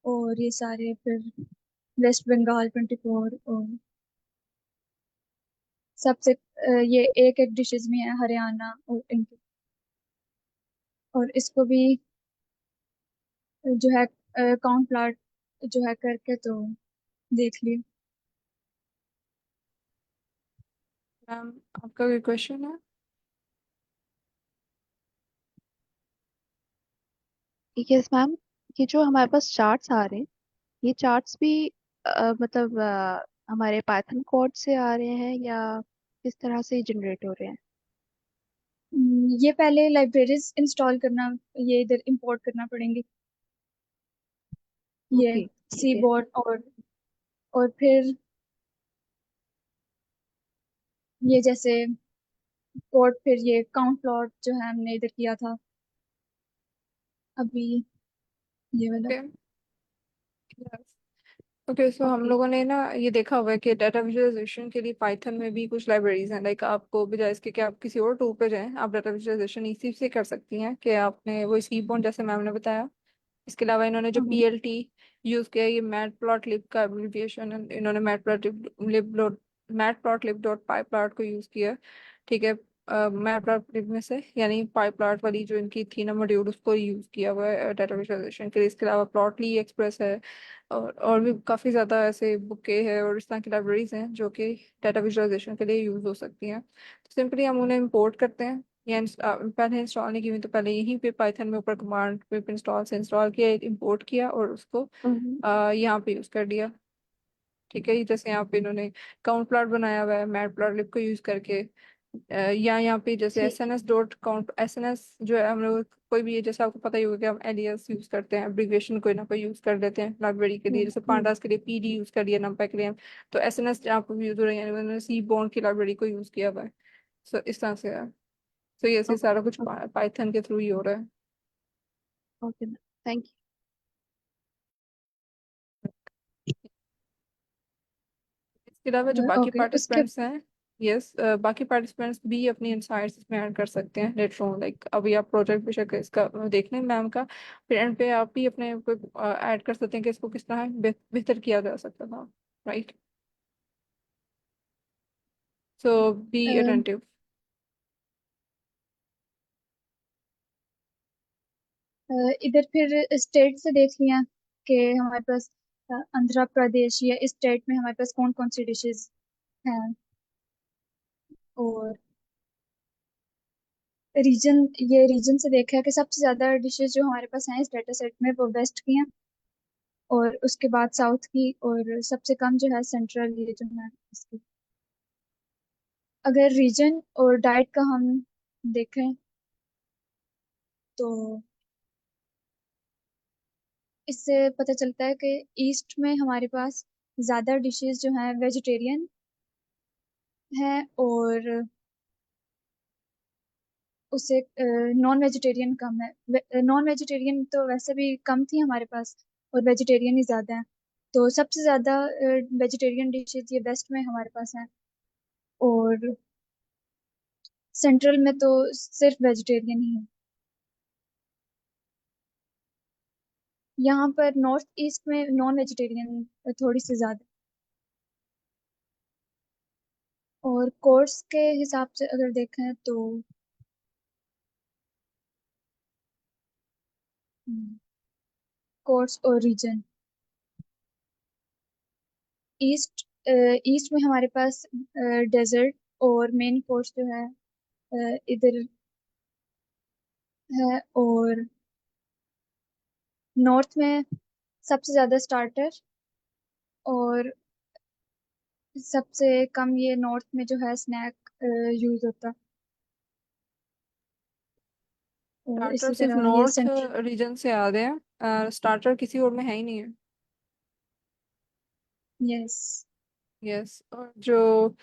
और ये सारे फिर वेस्ट बंगाल 24, और सबसे ये एक एक डिशेस में है हरियाणा और इनके। और इसको भी जो है काउंट प्लाट जो है करके तो देख लियो। मैम, आपका कोई क्वेश्चन है? Yes ma'am. ये जो हमारे पास चार्ट्स आ रहे हैं, ये चार्ट्स भी मतलब हमारे पाइथन कोड से आ रहे हैं या किस तरह से जनरेट हो रहे हैं? ये पहले लाइब्रेरीज इंस्टॉल करना, ये इधर इंपोर्ट करना पड़ेंगे, ये ओके, ठीक सी है। बोर्ड और फिर ये जैसे कोड, फिर ये काउंट प्लॉट जो है हमने इधर किया था अभी, ये वाला। ओके। ओके, सो हम ओके। लोगों ने ना ये देखा हुआ है कि डाटा विजुअलाइजेशन के लिए पाइथन में भी कुछ लाइब्रेरीज हैं। लाइक आपको बजाय इसके कि आप किसी और टूल पे जाएं, आप डाटा विजुअलाइजेशन इसी से कर सकती हैं कि आपने वो स्कीपॉन जैसे मैम ने बताया। इसके अलावा इन्होंने जो हम्म, पीएलटी यूज किया है, ये मैट प्लॉट लिब का एब्रिविएशन, इन्होंने मैट प्लॉट लिब डॉट पाई प्लॉट को यूज किया है। ठीक है। मैट प्लॉट लिब में से यानी पाई प्लॉट वाली जो इनकी थी ना मॉड्यूल, उसको यूज किया हुआ है डाटा विजुअलाइजेशन के लिए। इसके अलावा प्लॉटली एक्सप्रेस है, और भी काफ़ी ज़्यादा ऐसे बुके हैं और इस तरह की लाइब्रेरीज हैं जो कि डाटा विजुअलाइजेशन के लिए यूज़ हो सकती हैं। तो सिंपली हम उन्हें इंपोर्ट करते हैं, या पहले इंस्टॉल नहीं की हुई तो पहले यहीं पे पाइथन में ऊपर कमांड पिप इंस्टॉल से इंस्टॉल किया, इंपोर्ट किया और उसको हम्म। यहाँ पे यूज़ कर दिया। ठीक है। जैसे यहाँ पे इन्होंने काउंट प्लॉट बनाया हुआ है मैट प्लॉट लिब को यूज़ करके। या यहाँ पे जैसे ठीक एस एन है। S dot count S N S जो है हम लोग कोई भी, जैसे आपको पता ही होगा कि हम एलियास यूज करते हैं, एब्रिविएशन कोई ना कोई यूज कर देते हैं लाइब्रेरी के लिए, जैसे पांडास के लिए पीडी यूज कर दिया, नंपाई के लिए तो एस एन एस जहाँ पर यूज हो रही है, उन्होंने सी बॉन्ड की लाइब्रेरी को यूज किया हुआ है। सो इस तरह से है। सो ये ओके। सारा कुछ ओके। पाइथन के थ्रू ही हो रहा है। ओके मैम, थैंक इसके अलावा जो बाकी ओके उसके पार्टिसिपेंट्स हैं, यस, बाकी पार्टिसिपेंट्स भी अपनी इंसाइट्स इसमें ऐड कर सकते हैं लेटर ऑन। लाइक अभी आप प्रोजेक्ट बेशक इसका देख लें मैम का, फिर एंड पे आप भी अपने कोई ऐड कर सकते हैं कि इसको किस तरह बेहतर किया जा सकता था। राइट। So be attentive. इधर फिर स्टेट से देख लिया कि हमारे पास आंध्र प्रदेश या इस स्टेट में हमारे पास कौन कौन सी डिशेस हैं, और रीजन, ये रीजन से देखा है कि सबसे ज्यादा डिशेस जो हमारे पास हैं इस डाटा सेट में वो वेस्ट की हैं, और उसके बाद साउथ की, और सबसे कम जो है सेंट्रल ये जो है इसकी। अगर रीजन और डाइट का हम देखें तो इससे पता चलता है कि ईस्ट में हमारे पास ज़्यादा डिशेस जो हैं वेजिटेरियन हैं, और उससे नॉन वेजिटेरियन कम है। नॉन वेजिटेरियन तो वैसे भी कम थी हमारे पास, और वेजिटेरियन ही ज़्यादा है। तो सबसे ज़्यादा वेजिटेरियन डिशेज ये वेस्ट में हमारे पास हैं, और सेंट्रल में तो सिर्फ वेजिटेरियन ही है। यहाँ पर नॉर्थ ईस्ट में नॉन वेजिटेरियन थोड़ी सी ज़्यादा। और कोर्स के हिसाब से अगर देखें तो कोर्स और रीजन, ईस्ट ईस्ट में हमारे पास डेजर्ट और मेन कोर्स जो है इधर है। और नॉर्थ में सबसे ज़्यादा स्टार्टर और सबसे कम ये नॉर्थ में जो है स्नैक यूज़ होता है। और स्टार्टर इसी सिर्फ तरह ये नॉर्थ सेंट्रल। रीजन से आ रहे हैं, स्टार्टर किसी और में है ही नहीं है। यस। यस, और जो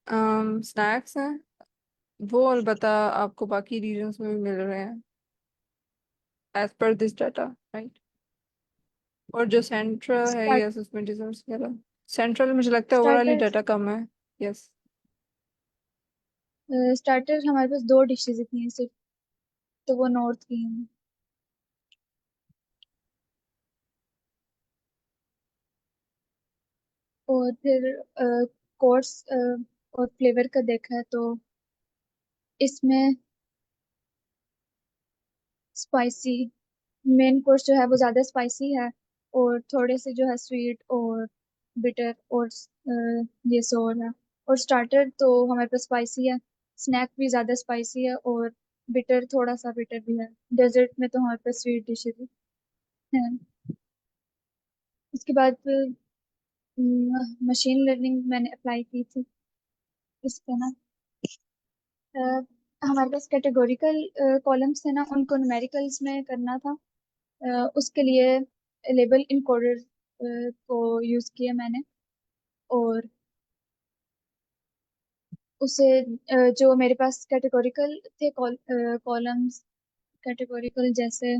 स्नैक्स हैं वो अलबत्ता आपको बाकी रीजन्स में भी मिल रहे हैं as per this data, right. और जो सेंट्रल है, स्टार्ट यस, उसमें डिजर्ट्स वगैरह। सेंट्रल मुझे लगता है ओवरऑल ही स्टार्टर डाटा कम है। यस। स्टार्टर हमारे पास दो डिशेज इतनी हैं सिर्फ, तो वो नॉर्थ की हैं। और फिर कोर्स और फ्लेवर का देखा है तो इसमें स्पाइसी मेन कोर्स जो है वो ज़्यादा स्पाइसी है, और थोड़े से जो है स्वीट और बिटर और ये सोर है। और स्टार्टर तो हमारे पास स्पाइसी है, स्नैक भी ज़्यादा स्पाइसी है, और बिटर थोड़ा सा बिटर भी है। डेजर्ट में तो हमारे पास स्वीट डिशेज है। उसके बाद मशीन लर्निंग मैंने अप्लाई की थी इस पे ना। अ, हमारे पास कैटेगोरिकल कॉलम्स थे ना, उनको न्यूमेरिकल्स में करना था। उसके लिए लेबल इनकोडर को यूज़ किया मैंने। और उसे जो मेरे पास कैटेगोरिकल थे कॉलम्स, कैटेगोरिकल जैसे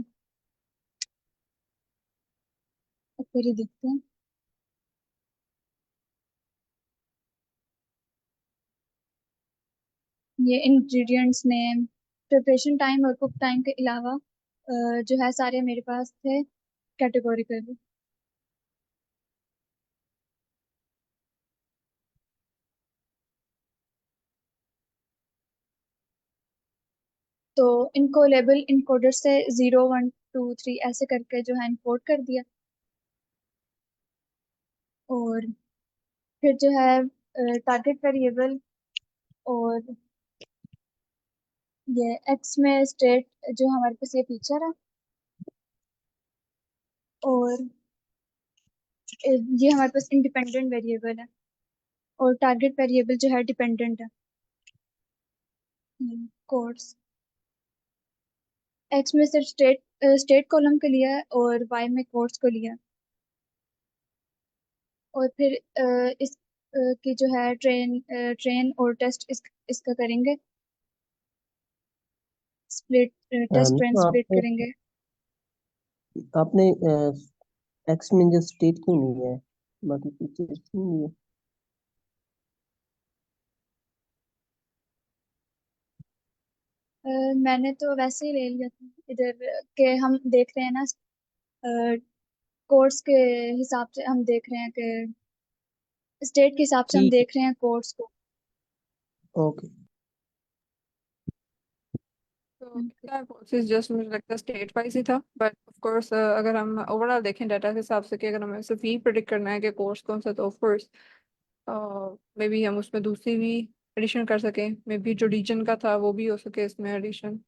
ऊपर ही दिखते हैं, ये इंग्रेडिएंट्स नेम, प्रिपरेशन टाइम और कुक टाइम के अलावा जो है सारे मेरे पास थे कैटेगोरिकल। तो इनको लेबल इनकोडर से 0 1 2 3 ऐसे करके जो है इनकोड कर दिया। और फिर जो है टारगेट वेरिएबल और ये एक्स में स्टेट जो हमारे पास ये फीचर है, और ये हमारे पास इंडिपेंडेंट वेरिएबल है, और टारगेट वेरिएबल जो है डिपेंडेंट है। कोर्स एक्स में सिर्फ स्टेट कॉलम के लिया है, और वाई में कोर्स को लिया है। और फिर इस की जो है ट्रेन और टेस्ट इसका करेंगे स्प्लिट, टेस्ट ट्रेन तो स्प्लिट करेंगे। आपने एक्स में जो स्टेट क्यों नहीं है, बाकी फीचर्स क्यों नहीं है? मैंने तो वैसे ही ले लिया था इधर के, हम देख रहे हैं ना कोर्स के हिसाब से हम देख रहे हैं कि स्टेट के हिसाब से हम ठीक देख रहे हैं कोर्स को। है, ओके। तो इसका प्रोसेस जस्ट मुझे लगता है स्टेट वाइज ही था, बट ऑफ कोर्स अगर हम ओवरऑल देखें डाटा के हिसाब से कि अगर हमें सिर्फ ही प्रिडिक्ट करना है कि कोर्स कौन सा, तो ऑफ कोर्स मे बी हम उसमें दूसरी भी एडिशन कर सकें। मे बी जो रीजन का था वो भी हो सके इसमें एडिशन,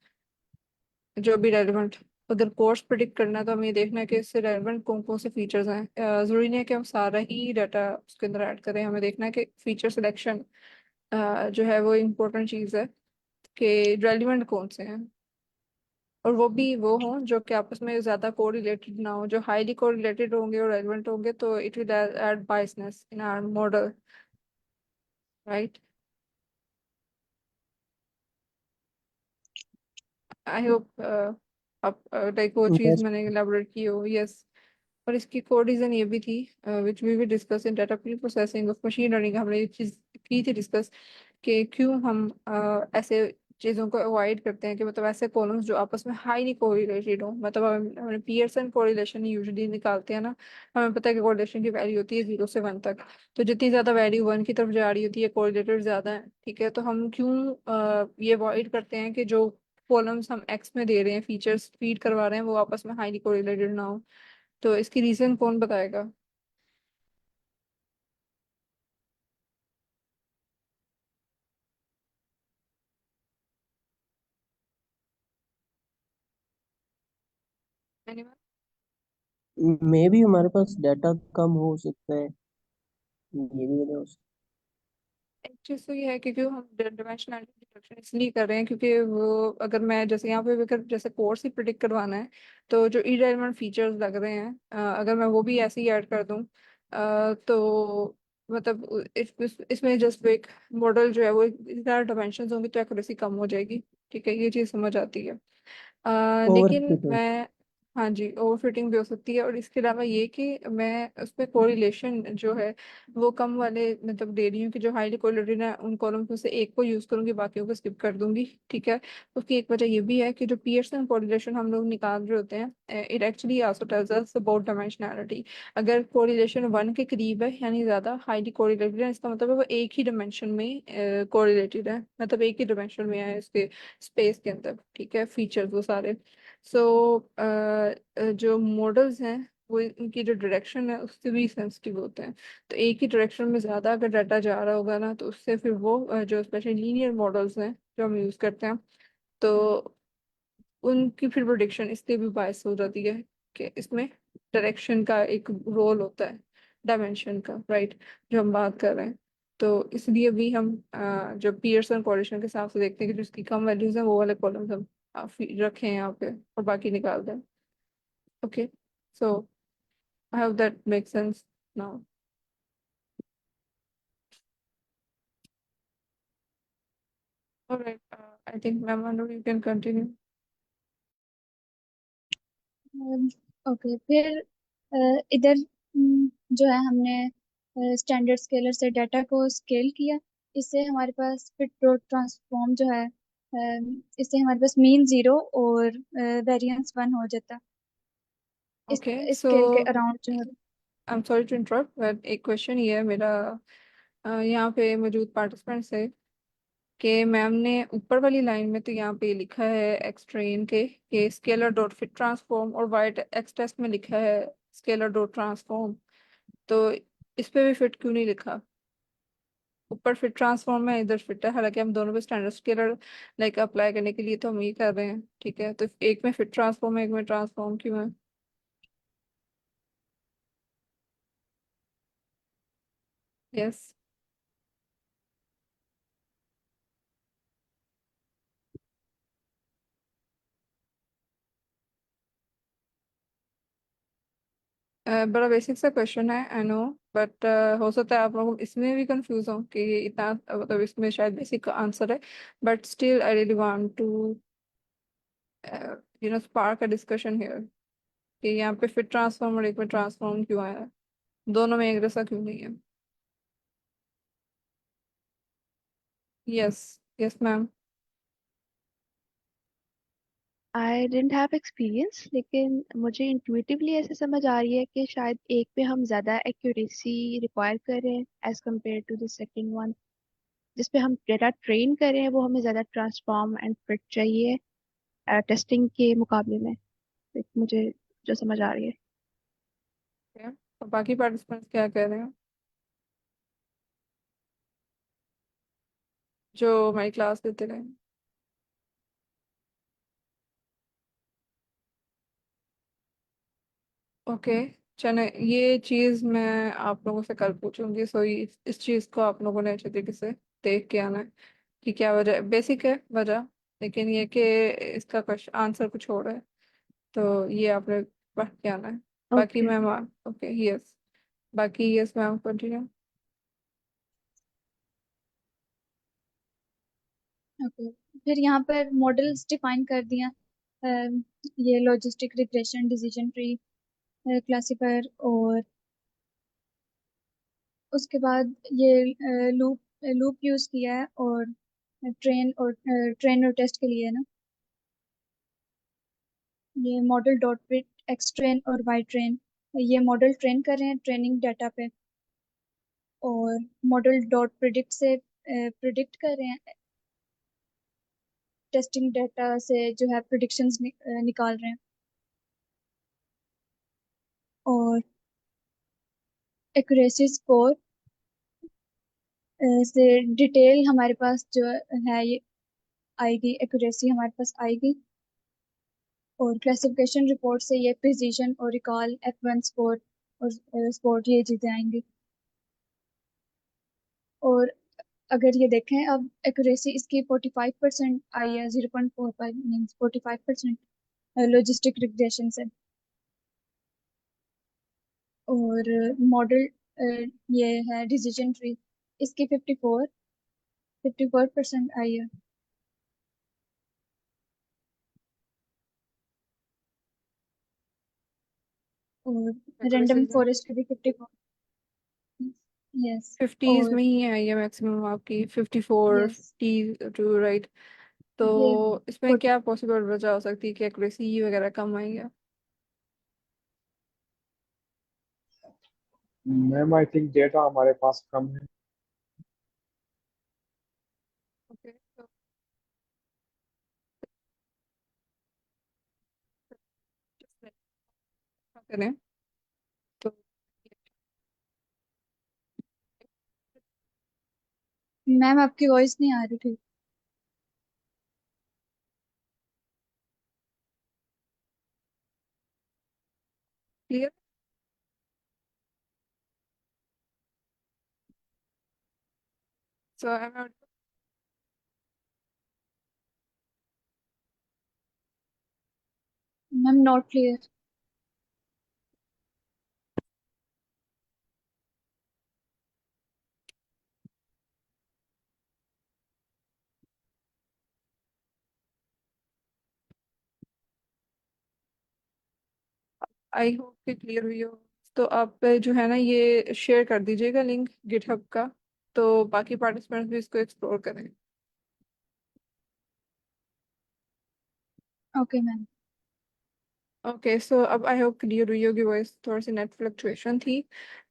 जो भी रेलिवेंट। अगर कोर्स प्रिडिक्ट करना है तो हमें ये देखना है कि इससे रेलिवेंट कौन कौन से फीचर्स हैं। ज़रूरी नहीं है कि हम सारा ही डाटा उसके अंदर ऐड करें, हमें देखना है कि फीचर सिलेक्शन जो है वो इम्पोर्टेंट चीज़ है, कि रेलिवेंट कौन से हैं। और वो भी वो हों जो कि आपस में ज़्यादा कोरिलेटेड ना हो। जो हाईली कोरिलेटेड होंगे और रेलिवेंट होंगे तो it will add biasness in our model, right. I hope आप लाइक वो चीज़ Yes. मैंने एलाबोरेट की हो। यस। और इसकी कोर रीज़न ये भी थी विच वी भी discuss in data pre processing of machine learning. हमने ये चीज़ की थी डिस्कस कि क्यों हम ऐसे चीज़ों को अवॉइड करते हैं, कि मतलब ऐसे कॉलम्स जो आपस में हाईली कोरिलेटेड हो। मतलब हम पियर्सन कोरिलेशन यूजुअली निकालते हैं ना, हमें पता है कि कोरिलेशन की वैल्यू होती है 0 से 1 तक। तो जितनी ज़्यादा वैल्यू 1 की तरफ जा रही होती है, कोरिलेटेड ज़्यादा है, ठीक है। तो हम क्यों ये अवॉइड करते हैं कि जो कॉलम्स हम एक्स में दे रहे हैं, फीचर्स फीड करवा रहे हैं, वो आपस में हाईली कोरिलेटेड ना हो। तो इसकी रीजन कौन बताएगा? Anyone? मे भी हमारे पास डाटा कम हो सकता है, ये भी वजह हो सकती एक चीज तो ये है क्योंकि हम डायमेंशनलिटी डिडक्शन इसलिए कर रहे हैं क्योंकि वो अगर मैं जैसे यहाँ पे अगर जैसे कोर्स ही प्रिडिक्ट करवाना है तो जो इरेलेवेंट फीचर्स लग रहे हैं अगर मैं वो भी ऐसे ही ऐड कर दूँ तो मतलब इसमें जस्ट एक मॉडल जो है वो ज़्यादा डायमेंशन होंगे तो एक्यूरेसी कम हो जाएगी। ठीक है, ये चीज़ समझ आती है। है। ओवर लेकिन फिटिंग। मैं, हाँ जी, ओवरफिटिंग भी हो सकती है और इसके अलावा ये कि मैं उसमें कोरिलेशन जो है वो कम वाले मतलब दे रही हूँ कि जो हाईली कोरिलेटेड है उन कॉलम्स में से एक को यूज करूंगी, बाकियों को स्किप कर दूंगी। ठीक है, उसकी एक वजह ये भी है कि जो पियर्सन कोरिलेशन हम लोग निकाल रहे होते हैं it actually also tells us about dimensionality. अगर कोरिलेशन 1 के करीब है यानी ज्यादा हाईली कोरिलेटेड है, इसका मतलब है वो एक ही डायमेंशन में कोरिलेटेड है, मतलब एक ही डायमेंशन में है इसके स्पेस के अंदर। ठीक है, फीचर्स वो सारे। सो जो मॉडल्स हैं वो इनकी जो डायरेक्शन है उससे भी सेंसिटिव होते हैं। तो एक ही डायरेक्शन में ज़्यादा अगर डाटा जा रहा होगा ना तो उससे फिर वो जो स्पेशली लीनियर मॉडल्स हैं जो हम यूज़ करते हैं तो उनकी फिर प्रोडिक्शन इसलिए भी बायस हो जाती है कि इसमें डायरेक्शन का एक रोल होता है, डायमेंशन का, राइट, जो हम बात कर रहे हैं। तो इसलिए भी हम जो पियर्सन कोरिलेशन के हिसाब से देखते हैं कि जिसकी कम वैल्यूज हैं वो वाले कॉलम्स हम रखें यहाँ पे और बाकी निकाल दें। Okay, so I hope that make sense now. Alright, I think ma'am Anu you can continue. Okay, फिर इधर जो है हमने स्टैंडर्ड स्केलर से डाटा को स्केल किया। इससे हमारे पास फिट प्रो ट्रांसफॉर्म जो है इससे हमारे पास मीन 0 और वेरिएंस 1 हो जाता। ओके, इस सो स्केल के अराउंड जो है। I am sorry to interrupt but एक क्वेश्चन ये है मेरा यहाँ पे मौजूद पार्टिसिपेंट से कि मैम ने ऊपर वाली लाइन में तो यहाँ पे लिखा है एक्स ट्रेन के स्केलर डॉट फिट ट्रांसफॉर्म और वाइट एक्स टेस्ट में लिखा है स्केलर डॉट ट्रांसफॉर्म। तो इस पे भी फिट क्यों नहीं लिखा? ऊपर फिट ट्रांसफॉर्म है, इधर फिट है, हालांकि हम दोनों पे स्टैंडर्ड स्केलर लाइक अप्लाई करने के लिए तो हम ये कर रहे हैं। ठीक है, तो एक में फिट ट्रांसफॉर्म है एक में ट्रांसफॉर्म क्यों है? यस। बड़ा बेसिक सा क्वेश्चन है आई नो, बट हो सकता है आप लोग इसमें भी कंफ्यूज हो कि ये इतना मतलब इसमें शायद बेसिक आंसर है, but still I really want to spark a discussion here कि यहाँ पे फिट ट्रांसफॉर्म और एक में ट्रांसफॉर्म क्यों आया है, दोनों में एक जैसा क्यों नहीं है? Yes, yes ma'am. I didn't have experience, लेकिन मुझे इंट्यूटिवली ऐसे समझ आ रही है कि शायद एक पे हम ज़्यादा एक्यूरेसी रिक्वायर कर रहे हैं as compare to the second one. जिस पे हम डेटा ट्रेन कर रहे हैं वो हमें ज़्यादा ट्रांसफॉर्म एंड फिट चाहिए टेस्टिंग के मुकाबले में। मुझे जो समझ आ रही है। और बाकी पार्टिसिपेंट्स क्या कह रहे हैं जो हमारी क्लास लेते रहे? ओके, चने ये चीज़ मैं आप लोगों से कल पूछूंगी। सो इस चीज़ को आप लोगों ने अच्छे तरीके से देख के आना है कि क्या वजह, बेसिक है वजह, लेकिन ये कि इसका क्वेश्चन आंसर कुछ और है, तो ये आपने पढ़ के आना है। बाकी ओके। मैम, ओके, यस, बाकी यस मैम कंटिन्यू। ओके, फिर यहाँ पर मॉडल्स डिफाइन कर दिया। ये logistic regression, decision tree, classifier, और उसके बाद ये लूप लूप यूज किया है, और ट्रेन और टेस्ट के लिए ना ये model dot fit x train और वाई ट्रेन। ये मॉडल ट्रेन कर रहे हैं ट्रेनिंग डाटा पे, और मॉडल डॉट प्रिडिक्ट से प्रिडिक्ट कर रहे हैं टेस्टिंग डाटा से जो है प्रिडिक्शंस निकाल रहे हैं। और एक्यूरेसी स्कोर से डिटेल हमारे पास जो है ये आएगी, एक्यूरेसी हमारे पास आएगी। और क्लासिफिकेशन रिपोर्ट से ये प्रिसीजन और रिकॉल F1 स्कोर और स्पोर्ट ये चीज़ें आएंगी। और अगर ये देखें अब एक्यूरेसी इसकी 45% आई है, 0.45 मीन्स 45% लॉजिस्टिक रिग्रेशन से। और मॉडल ये है डिसीजन ट्री, इसकी 54% आई है। और एक्यूरेसी रैंडम फॉरेस्ट की भी 54। यस। 50s और में ही है ये मैक्सिमम आपकी, 54 यस 52 राइट। तो ये इसमें क्या पॉसिबल वजह हो सकती है कि एक्यूरेसी वगैरह कम आई है? मैम आई थिंक डेटा हमारे पास कम है। ओके, तो just करें तो मैम आपकी वॉइस नहीं आ रही थी। Clear. So I am ma'am not clear. I hope कि क्लियर हुई हो। तो आप जो है ना ये शेयर कर दीजिएगा लिंक गिटहब का, तो बाकी पार्टिसिपेंट्स भी इसको एक्सप्लोर करें। Okay ma'am. ओके, सो अब आई होप क्लियर हुई होगी वॉइस, थोड़ी सी नेट फ्लक्चुएशन थी।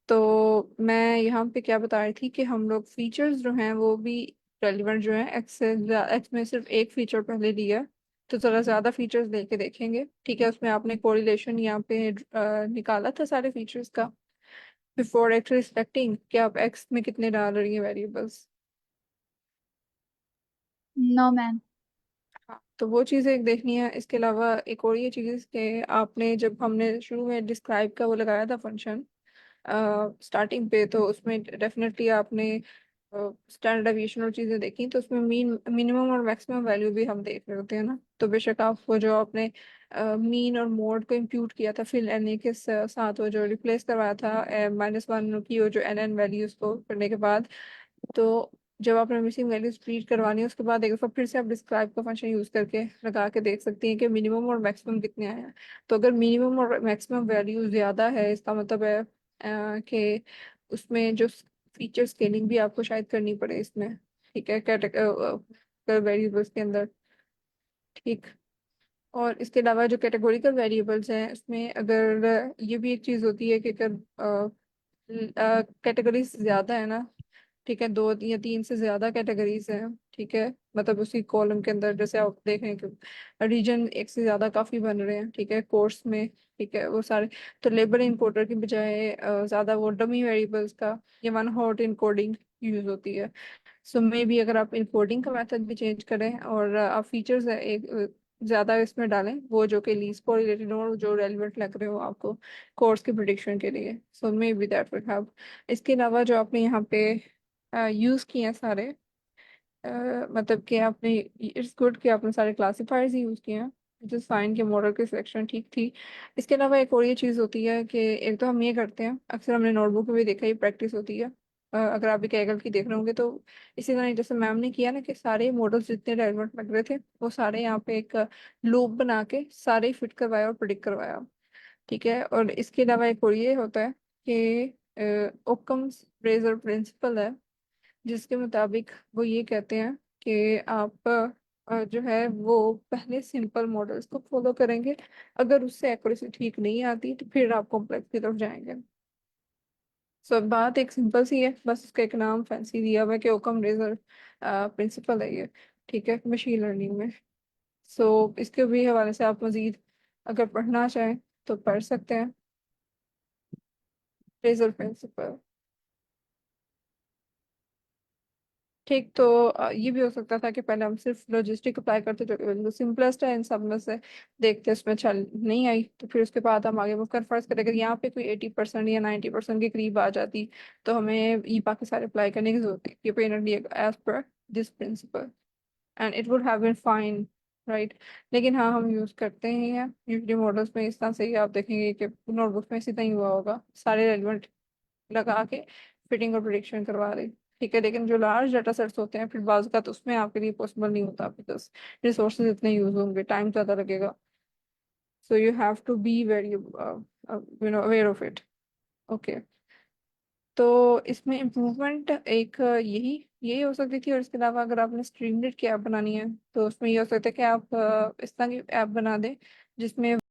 तो मैं यहाँ पे क्या बता रही थी कि हम लोग फीचर्स जो हैं वो भी रेलिवेंट जो है एक्स से एक्स में सिर्फ एक फीचर पहले लिया है, तो ज़रा ज़्यादा फीचर्स लेके देखेंगे। ठीक है, उसमें आपने कोरिलेशन यहाँ पे निकाला था सारे फीचर्स का बिफोर एक्चुअली सिलेक्टिंग कि आप एक्स में कितने डाल रही हैं वेरिएबल्स। No ma'am. हाँ, तो वो चीज़ एक देखनी है। इसके अलावा एक और ये चीज़ कि आपने जब हमने शुरू में डिस्क्राइब का वो लगाया था फंक्शन स्टार्टिंग पे, तो उसमें डेफिनेटली आपने स्टैंडर्ड डेविएशन और चीज़ें देखी, तो उसमें मिनिमम और मैक्सिमम वैल्यू भी हम देख रहे होते हैं ना। तो बेशक आप वो जो आपने मीन और मोड को इम्प्यूट किया था फिर एन ए के साथ वो जो रिप्लेस करवाया था -1 की वो जो एन एन वैल्यूज को करने के बाद, तो जब आपने मिसिंग वैल्यूज रीड करवानी है उसके बाद एक दफा फिर से आप डिस्क्राइब का फंक्शन यूज करके लगा के देख सकती हैं कि मिनिमम और मैक्सिमम कितने आए हैं। तो अगर मिनिमम और मैक्सिमम वैल्यू ज्यादा है इसका मतलब है कि उसमें जो फीचर स्केलिंग भी आपको शायद करनी पड़े इसमें। ठीक है, कैटेगरी वेरिएबल्स के अंदर। ठीक। और इसके अलावा जो कैटेगोरिकल वेरिएबल्स हैं उसमें अगर ये भी एक चीज़ होती है कि अगर कैटेगरीज ज्यादा है ना, ठीक है, 2 या 3 से ज्यादा कैटेगरीज हैं, ठीक है, मतलब उसी कॉलम के अंदर जैसे आप देख रहे हैं कि रीजन एक से ज्यादा काफी बन रहे हैं, ठीक है, कोर्स में, ठीक है, वो सारे, तो लेबल इनकोडर की बजाय ज्यादा वो डमी वेरिएबल्स का या वन हॉट इनकोडिंग यूज होती है। सो मे भी अगर आप इनकोडिंग का मेथड भी चेंज करें और आप फीचर्स एक ज्यादा इसमें डालें वो जो कि लीस्ट कोरिलेटेड हो, जो रेलिवेंट लग रहे हो आपको कोर्स की प्रिडिक्शन के लिए, so maybe that will help. इसके अलावा जो आपने यहाँ पे यूज किए हैं सारे, मतलब कि आपने, इट्स गुड कि आपने सारे क्लासीफायर्स ही यूज किए हैं, जिस फाइन के मॉडल की सिलेक्शन ठीक थी। इसके अलावा एक और ये चीज़ होती है कि एक तो हम ये करते हैं अक्सर, हमने नोटबुक में भी देखा, ही प्रैक्टिस होती है। अगर आप भी कैगल की देख रहे होंगे तो इसी तरह जैसे मैम ने किया ना कि सारे मॉडल्स जितने रेलिवेंट लग रहे थे वो सारे यहाँ पे एक लूप बना के सारे फिट करवाया और प्रिडिक्ट करवाया। ठीक है, और इसके अलावा एक और ये होता है कि ओकम्स रेजर प्रिंसिपल है, जिसके मुताबिक वो ये कहते हैं कि आप जो है वो पहले सिंपल मॉडल्स को फॉलो करेंगे, अगर उससे एक्यूरेसी ठीक नहीं आती तो फिर आप कॉम्प्लेक्स की तरफ जाएंगे। सो बात एक सिंपल सी है, बस उसका एक नाम फैंसी दिया हुआ है कि ओकम रेजर प्रिंसिपल है ये, ठीक है, मशीन लर्निंग में। सो इसके भी हवाले से आप मजीद अगर पढ़ना चाहें तो पढ़ सकते हैं, रेजर प्रिंसिपल। ठीक, तो ये भी हो सकता था कि पहले हम सिर्फ लॉजिस्टिक अप्लाई करते जो सिंपलेस्ट है इन सब में से, देखते उसमें चल नहीं आई तो फिर उसके बाद हम आगे मूव कर। फर्ज करें अगर यहाँ पे कोई 80% या 90% के करीब आ जाती तो हमें ई पाकिस्तान सारे अप्लाई करने की जरूरत है, apparently as per this principle, and it would have been fine, right. लेकिन हाँ, हम यूज करते ही हैं यूजली मॉडल्स में इस तरह से ही। आप देखेंगे कि नोटबुक में इसी तरह ही हुआ होगा, सारे रेलिवेंट लगा के फिटिंग और प्रिडिक्शन करवा रही। ठीक है, लेकिन जो लार्ज डाटा सेट्स होते हैं फिर बाज़ का तो उसमें आपके लिए पॉसिबल नहीं होता, बिकॉज रिसोर्सेज इतने यूज होंगे, टाइम ज़्यादा लगेगा। So you have to be very aware of it. Okay, तो इसमें इम्प्रूवमेंट एक यही यही हो सकती थी। और इसके अलावा अगर आपने स्ट्रीमलेट की ऐप बनानी है तो उसमें ये हो सकता है कि आप इस तरह की ऐप बना दें जिसमें